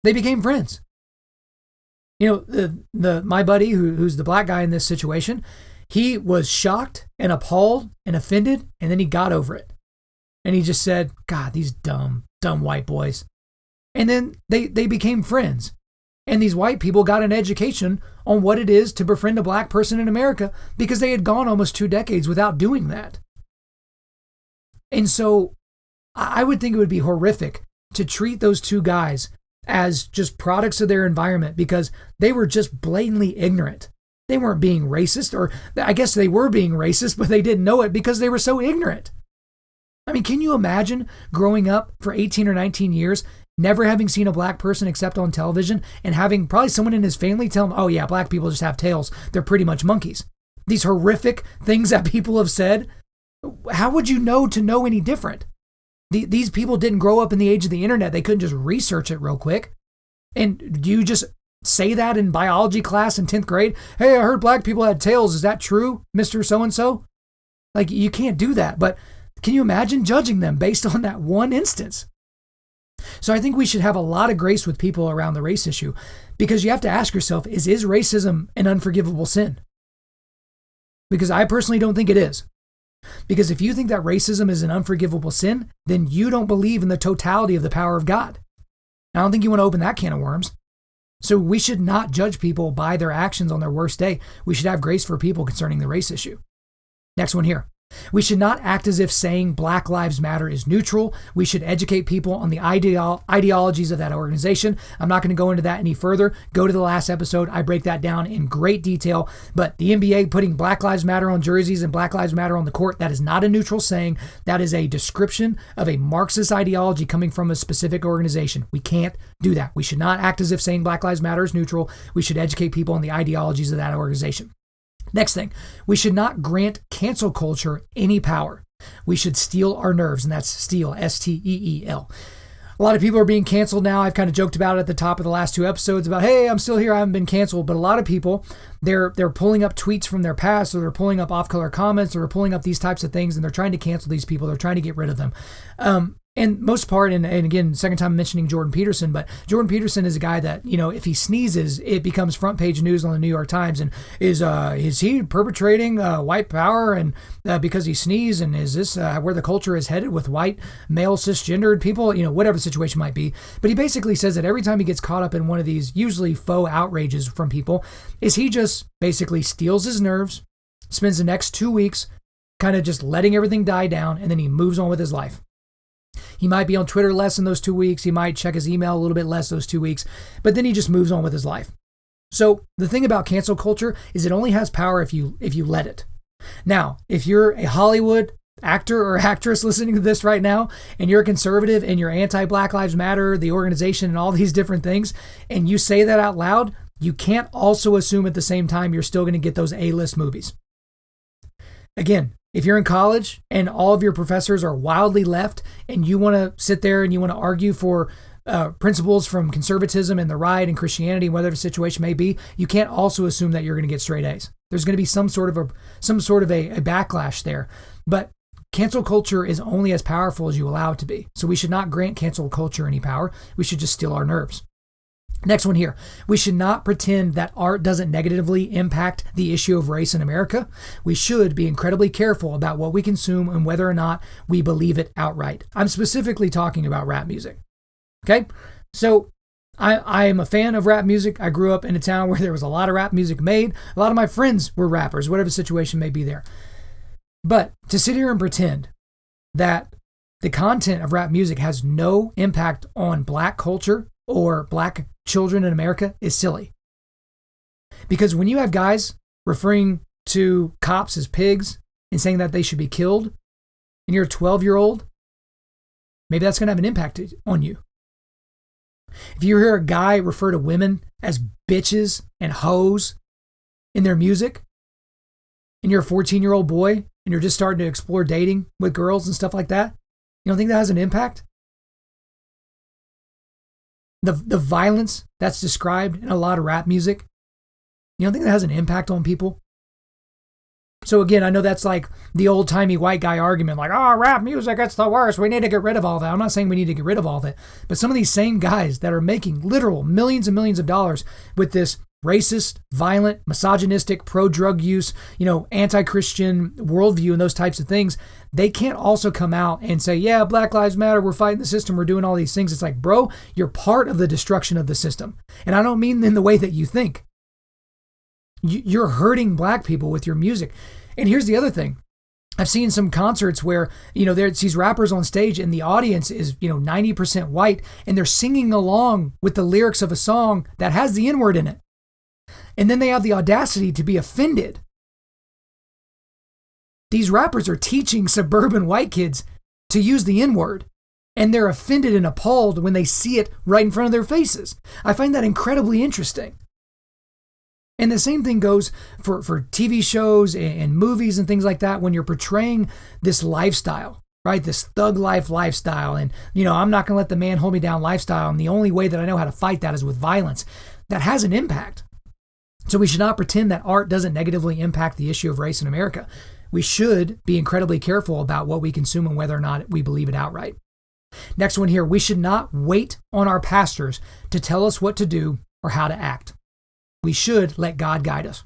They became friends. My buddy, who's the black guy in this situation, he was shocked and appalled and offended, and then he got over it. And he just said, God, these dumb white boys. And then they became friends. And these white people got an education on what it is to befriend a black person in America because they had gone almost 2 decades without doing that. And so I would think it would be horrific to treat those two guys as just products of their environment because they were just blatantly ignorant. They weren't being racist, or I guess they were being racist, but they didn't know it because they were so ignorant. I mean, can you imagine growing up for 18 or 19 years, never having seen a black person except on television, and having probably someone in his family tell him, oh yeah, black people just have tails. They're pretty much monkeys. These horrific things that people have said. How would you know to know any different? These people didn't grow up in the age of the internet. They couldn't just research it real quick. And do you just say that in biology class in 10th grade? Hey, I heard black people had tails. Is that true, Mr. So-and-so? Like, you can't do that. But can you imagine judging them based on that one instance? So I think we should have a lot of grace with people around the race issue, because you have to ask yourself, is racism an unforgivable sin? Because I personally don't think it is. Because if you think that racism is an unforgivable sin, then you don't believe in the totality of the power of God. I don't think you want to open that can of worms. So we should not judge people by their actions on their worst day. We should have grace for people concerning the race issue. Next one here. We should not act as if saying Black Lives Matter is neutral. We should educate people on the ideologies of that organization. I'm not going to go into that any further. Go to the last episode. I break that down in great detail. But the NBA putting Black Lives Matter on jerseys and Black Lives Matter on the court, that is not a neutral saying. That is a description of a Marxist ideology coming from a specific organization. We can't do that. We should not act as if saying Black Lives Matter is neutral. We should educate people on the ideologies of that organization. Next thing, we should not grant cancel culture any power. We should steel our nerves, and that's steel, S-T-E-E-L. A lot of people are being canceled now. I've kind of joked about it at the top of the last 2 episodes about, hey, I'm still here, I haven't been canceled. But a lot of people, they're pulling up tweets from their past, or they're pulling up off-color comments, or they're pulling up these types of things, and they're trying to cancel these people. They're trying to get rid of them. And most part, and again, second time mentioning Jordan Peterson, but Jordan Peterson is a guy that, if he sneezes, it becomes front page news on the New York Times. And is he perpetrating white power and because he sneezed? And is this where the culture is headed with white, male, cisgendered people? Whatever the situation might be. But he basically says that every time he gets caught up in one of these usually faux outrages from people, is he just basically steals his nerves, spends the next 2 weeks kind of just letting everything die down, and then he moves on with his life. He might be on Twitter less in those 2 weeks. He might check his email a little bit less those 2 weeks, but then he just moves on with his life. So the thing about cancel culture is it only has power if you let it. Now, if you're a Hollywood actor or actress listening to this right now, and you're a conservative and you're anti-Black Lives Matter, the organization, and all these different things, and you say that out loud, you can't also assume at the same time you're still going to get those A-list movies. Again, if you're in college and all of your professors are wildly left and you want to sit there and you want to argue for principles from conservatism and the right and Christianity, whatever the situation may be, you can't also assume that you're going to get straight A's. There's going to be some sort of a backlash there. But Cancel culture is only as powerful as you allow it to be. So we should not grant cancel culture any power. We should just still our nerves. Next one here. We should not pretend that art doesn't negatively impact the issue of race in America. We should be incredibly careful about what we consume and whether or not we believe it outright. I'm specifically talking about rap music. Okay? So I am a fan of rap music. I grew up in a town where there was a lot of rap music made. A lot of my friends were rappers, whatever the situation may be there. But to sit here and pretend that the content of rap music has no impact on black culture or black children in America is silly. Because when you have guys referring to cops as pigs and saying that they should be killed, and you're a 12-year-old, maybe that's going to have an impact on you. If you hear a guy refer to women as bitches and hoes in their music, and you're a 14-year-old boy, and you're just starting to explore dating with girls and stuff like that, you don't think that has an impact? The violence that's described in a lot of rap music, you don't think that has an impact on people? So again, I know that's like the old-timey white guy argument, like, oh, rap music, it's the worst. We need to get rid of all that. I'm not saying we need to get rid of all that. But some of these same guys that are making literal millions and millions of dollars with this racist, violent, misogynistic, pro-drug use, anti-Christian worldview and those types of things, they can't also come out and say, yeah, Black Lives Matter, we're fighting the system, we're doing all these things. It's like, bro, you're part of the destruction of the system. And I don't mean in the way that you think. You're hurting black people with your music. And here's the other thing. I've seen some concerts where, there's these rappers on stage and the audience is, 90% white, and they're singing along with the lyrics of a song that has the N-word in it. And then they have the audacity to be offended. These rappers are teaching suburban white kids to use the N-word, and they're offended and appalled when they see it right in front of their faces. I find that incredibly interesting. And the same thing goes for TV shows and movies and things like that when you're portraying this lifestyle, right? This thug life lifestyle. And, I'm not going to let the man hold me down lifestyle. And the only way that I know how to fight that is with violence. That has an impact. So we should not pretend that art doesn't negatively impact the issue of race in America. We should be incredibly careful about what we consume and whether or not we believe it outright. Next one here. We should not wait on our pastors to tell us what to do or how to act. We should let God guide us.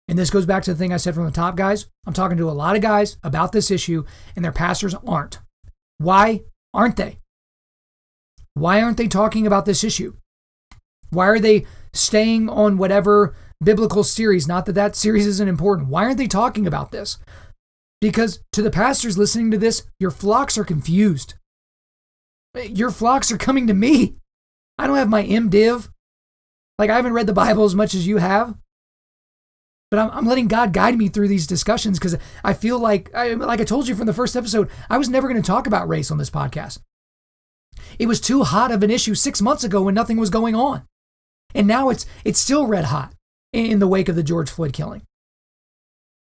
And this goes back to the thing I said from the top, guys. I'm talking to a lot of guys about this issue, and their pastors aren't. Why aren't they? Why aren't they talking about this issue? Why are they staying on whatever biblical series? Not that that series isn't important. Why aren't they talking about this? Because to the pastors listening to this, your flocks are confused. Your flocks are coming to me. I don't have my MDiv. Like, I haven't read the Bible as much as you have, but I'm letting God guide me through these discussions because I feel like I told you from the first episode, I was never going to talk about race on this podcast. It was too hot of an issue 6 months ago when nothing was going on. And now it's still red hot in the wake of the George Floyd killing.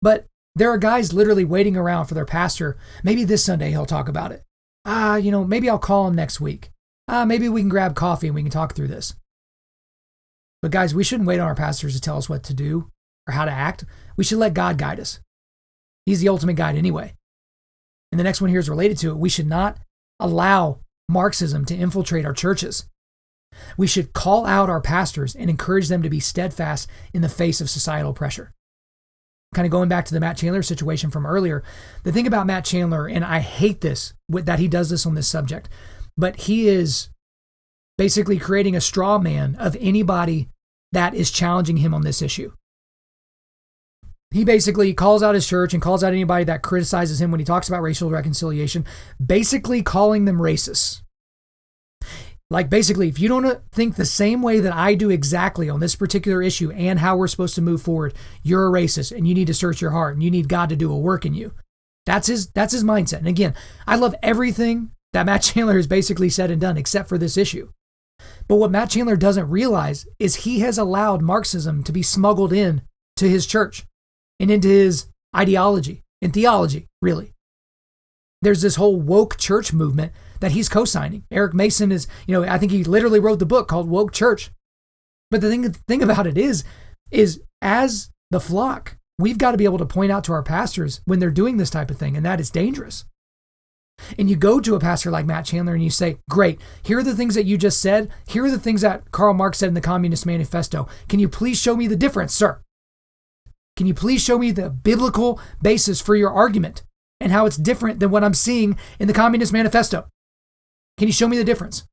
But there are guys literally waiting around for their pastor. Maybe this Sunday he'll talk about it. Maybe I'll call him next week. Maybe we can grab coffee and we can talk through this. But guys, we shouldn't wait on our pastors to tell us what to do or how to act. We should let God guide us. He's the ultimate guide anyway. And the next one here is related to it. We should not allow Marxism to infiltrate our churches. We should call out our pastors and encourage them to be steadfast in the face of societal pressure. Kind of going back to the Matt Chandler situation from earlier, the thing about Matt Chandler, and I hate this, that he does this on this subject, but he is basically creating a straw man of anybody that is challenging him on this issue. He basically calls out his church and calls out anybody that criticizes him when he talks about racial reconciliation, basically calling them racists. Like, basically, if you don't think the same way that I do exactly on this particular issue and how we're supposed to move forward, you're a racist and you need to search your heart and you need God to do a work in you. That's his mindset. And again, I love everything that Matt Chandler has basically said and done except for this issue. But what Matt Chandler doesn't realize is he has allowed Marxism to be smuggled in to his church and into his ideology and theology, really. There's this whole woke church movement that he's co-signing. Eric Mason is, I think he literally wrote the book called Woke Church. But the thing about it is as the flock, we've got to be able to point out to our pastors when they're doing this type of thing, and that is dangerous. And you go to a pastor like Matt Chandler and you say, great, here are the things that you just said. Here are the things that Karl Marx said in the Communist Manifesto. Can you please show me the difference, sir? Can you please show me the biblical basis for your argument and how it's different than what I'm seeing in the Communist Manifesto? Can you show me the difference?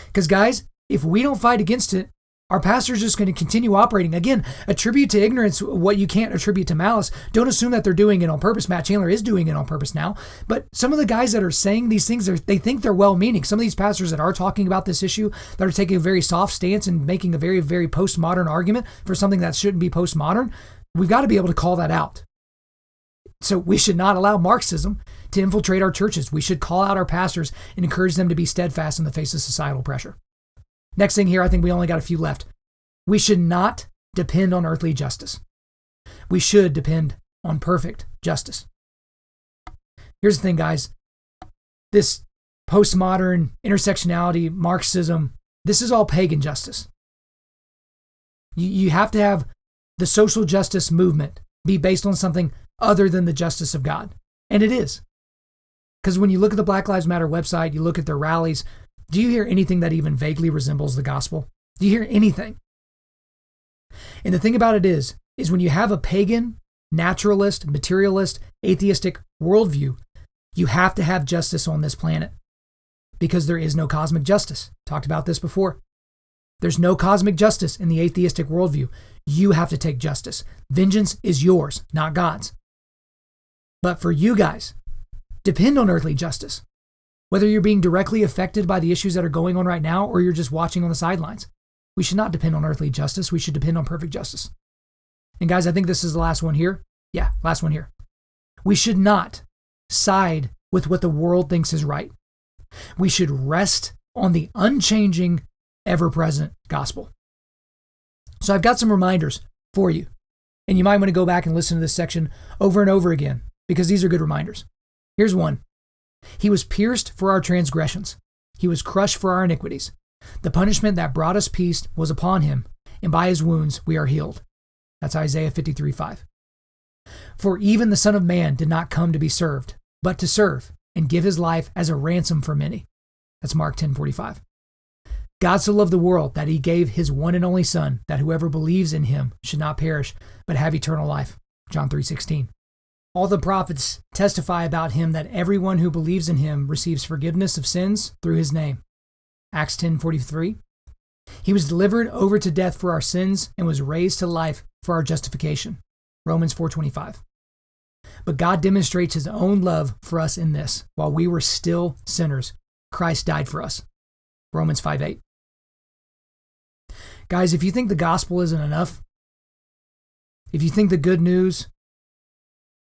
Because guys, if we don't fight against it, our pastor's just going to continue operating. Again, attribute to ignorance what you can't attribute to malice. Don't assume that they're doing it on purpose. Matt Chandler is doing it on purpose now. But some of the guys that are saying these things, they think they're well-meaning. Some of these pastors that are talking about this issue, that are taking a very soft stance and making a very, very postmodern argument for something that shouldn't be postmodern, we've got to be able to call that out. So we should not allow Marxism to infiltrate our churches. We should call out our pastors and encourage them to be steadfast in the face of societal pressure. Next thing here, I think we only got a few left. We should not depend on earthly justice. We should depend on perfect justice. Here's the thing, guys. This postmodern intersectionality, Marxism, this is all pagan justice. You have to have the social justice movement be based on something other than the justice of God. And it is. Because when you look at the Black Lives Matter website, you look at their rallies, do you hear anything that even vaguely resembles the gospel? Do you hear anything? And the thing about it is when you have a pagan, naturalist, materialist, atheistic worldview, you have to have justice on this planet because there is no cosmic justice. Talked about this before. There's no cosmic justice in the atheistic worldview. You have to take justice. Vengeance is yours, not God's. But for you guys, depend on earthly justice. Whether you're being directly affected by the issues that are going on right now or you're just watching on the sidelines. We should not depend on earthly justice. We should depend on perfect justice. And guys, I think this is the last one here. Yeah, last one here. We should not side with what the world thinks is right. We should rest on the unchanging, ever-present gospel. So I've got some reminders for you. And you might want to go back and listen to this section over and over again because these are good reminders. Here's one. He was pierced for our transgressions. He was crushed for our iniquities. The punishment that brought us peace was upon him, and by his wounds we are healed. That's Isaiah 53:5. For even the Son of Man did not come to be served, but to serve and give his life as a ransom for many. That's Mark 10:45. God so loved the world that he gave his one and only Son, that whoever believes in him should not perish, but have eternal life. John 3:16. All the prophets testify about him that everyone who believes in him receives forgiveness of sins through his name. Acts 10:43. He was delivered over to death for our sins and was raised to life for our justification. Romans 4:25. But God demonstrates his own love for us in this: while we were still sinners, Christ died for us. Romans 5:8. Guys, if you think the gospel isn't enough, if you think the good news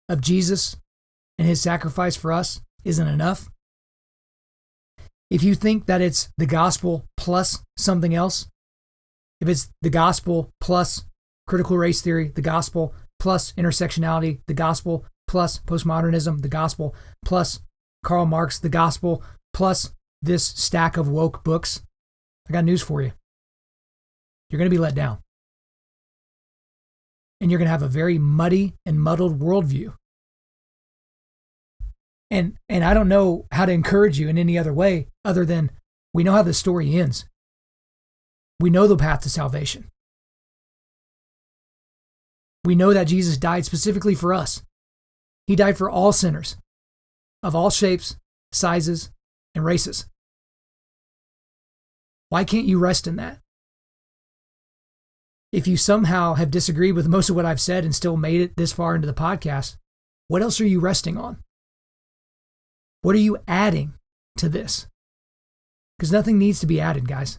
of Jesus and his sacrifice for us isn't enough, if you think that it's the gospel plus something else, if it's the gospel plus critical race theory, the gospel plus intersectionality, the gospel plus postmodernism, the gospel plus Karl Marx, the gospel plus this stack of woke books, I got news for you. You're going to be let down. And you're going to have a very muddy and muddled worldview. And I don't know how to encourage you in any other way other than we know how the story ends. We know the path to salvation. We know that Jesus died specifically for us. He died for all sinners of all shapes, sizes, and races. Why can't you rest in that? If you somehow have disagreed with most of what I've said and still made it this far into the podcast, what else are you resting on? What are you adding to this? Because nothing needs to be added, guys.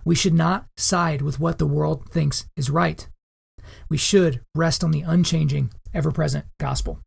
We should not side with what the world thinks is right. We should rest on the unchanging, ever-present gospel.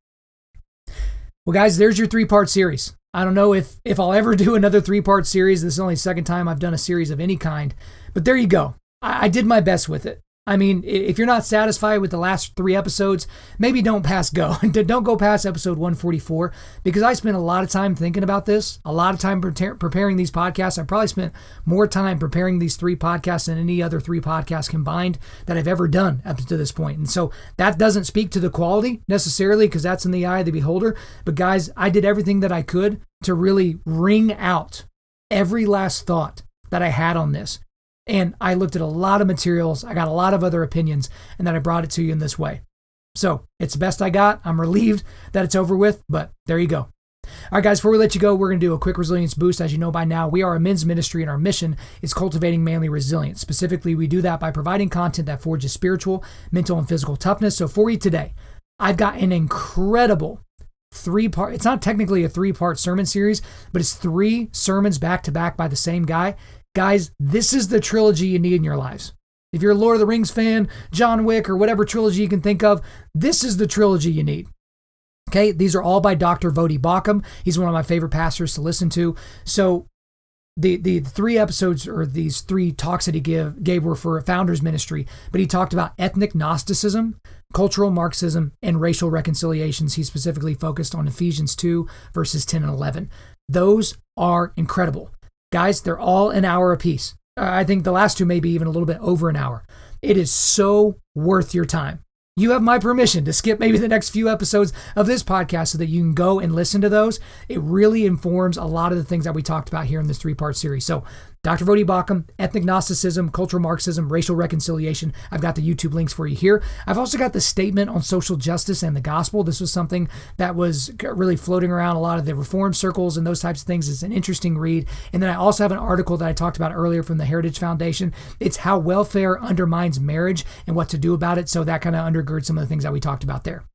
Well, guys, there's your 3-part series. I don't know if I'll ever do another 3-part series. This is only the second time I've done a series of any kind. But there you go. I did my best with it. I mean, if you're not satisfied with the last 3 episodes, maybe don't pass go. Don't go past episode 144, because I spent a lot of time thinking about this, a lot of time preparing these podcasts. I probably spent more time preparing these 3 podcasts than any other 3 podcasts combined that I've ever done up to this point. And so that doesn't speak to the quality necessarily, because that's in the eye of the beholder. But guys, I did everything that I could to really wring out every last thought that I had on this. And I looked at a lot of materials. I got a lot of other opinions, and then I brought it to you in this way. So it's the best I got. I'm relieved that it's over with, but there you go. All right, guys, before we let you go, we're going to do a quick resilience boost. As you know by now, we are a men's ministry, and our mission is cultivating manly resilience. Specifically, we do that by providing content that forges spiritual, mental, and physical toughness. So for you today, I've got an incredible 3-part, it's not technically a 3-part sermon series, but it's 3 sermons back to back by the same guy. Guys, this is the trilogy you need in your lives. If you're a Lord of the Rings fan, John Wick, or whatever trilogy you can think of, this is the trilogy you need. Okay, these are all by Dr. Vodi Bakum. He's one of my favorite pastors to listen to. So the 3 episodes, or these 3 talks that he gave were for a founders ministry, but he talked about ethnic Gnosticism, cultural Marxism, and racial reconciliations. He specifically focused on Ephesians 2, verses 10 and 11. Those are incredible. Guys, they're all an hour apiece. I think the last 2 may be even a little bit over an hour. It is so worth your time. You have my permission to skip maybe the next few episodes of this podcast so that you can go and listen to those. It really informs a lot of the things that we talked about here in this 3-part series. So Dr. Vodi Bakum, ethnic Gnosticism, cultural Marxism, racial reconciliation. I've got the YouTube links for you here. I've also got the statement on social justice and the gospel. This was something that was really floating around a lot of the reform circles and those types of things. It's an interesting read. And then I also have an article that I talked about earlier from the Heritage Foundation. It's how welfare undermines marriage and what to do about it. So that kind of undergirds some of the things that we talked about there.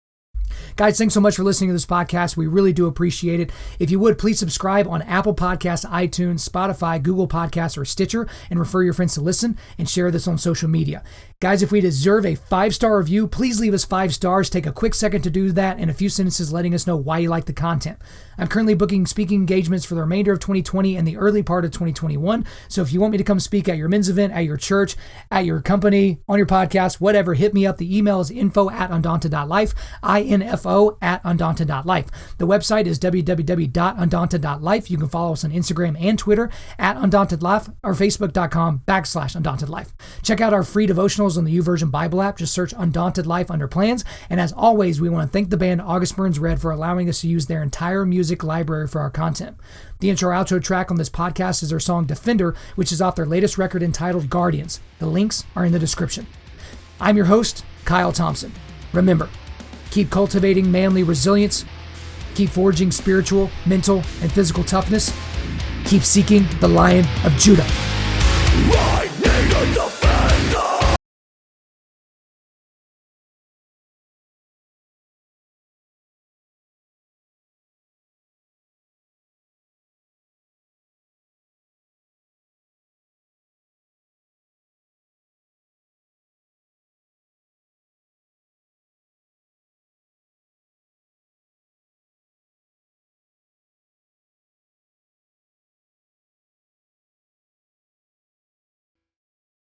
Guys, thanks so much for listening to this podcast. We really do appreciate it. If you would, please subscribe on Apple Podcasts, iTunes, Spotify, Google Podcasts, or Stitcher, and refer your friends to listen, and share this on social media. Guys, if we deserve a 5-star review, please leave us 5 stars. Take a quick second to do that and a few sentences letting us know why you like the content. I'm currently booking speaking engagements for the remainder of 2020 and the early part of 2021. So if you want me to come speak at your men's event, at your church, at your company, on your podcast, whatever, hit me up. The email is info@Undaunted.Life, info@Undaunted.Life. The website is www.Undaunted.Life. You can follow us on Instagram and Twitter @Undaunted.Life, or Facebook.com/Undaunted.Life. Check out our free devotionals on the YouVersion Bible app. Just search Undaunted.Life under plans. And as always, we want to thank the band August Burns Red for allowing us to use their entire music library for our content. The intro-outro track on this podcast is their song Defender, which is off their latest record entitled Guardians. The links are in the description. I'm your host, Kyle Thompson. Remember, keep cultivating manly resilience, keep forging spiritual, mental, and physical toughness, keep seeking the Lion of Judah.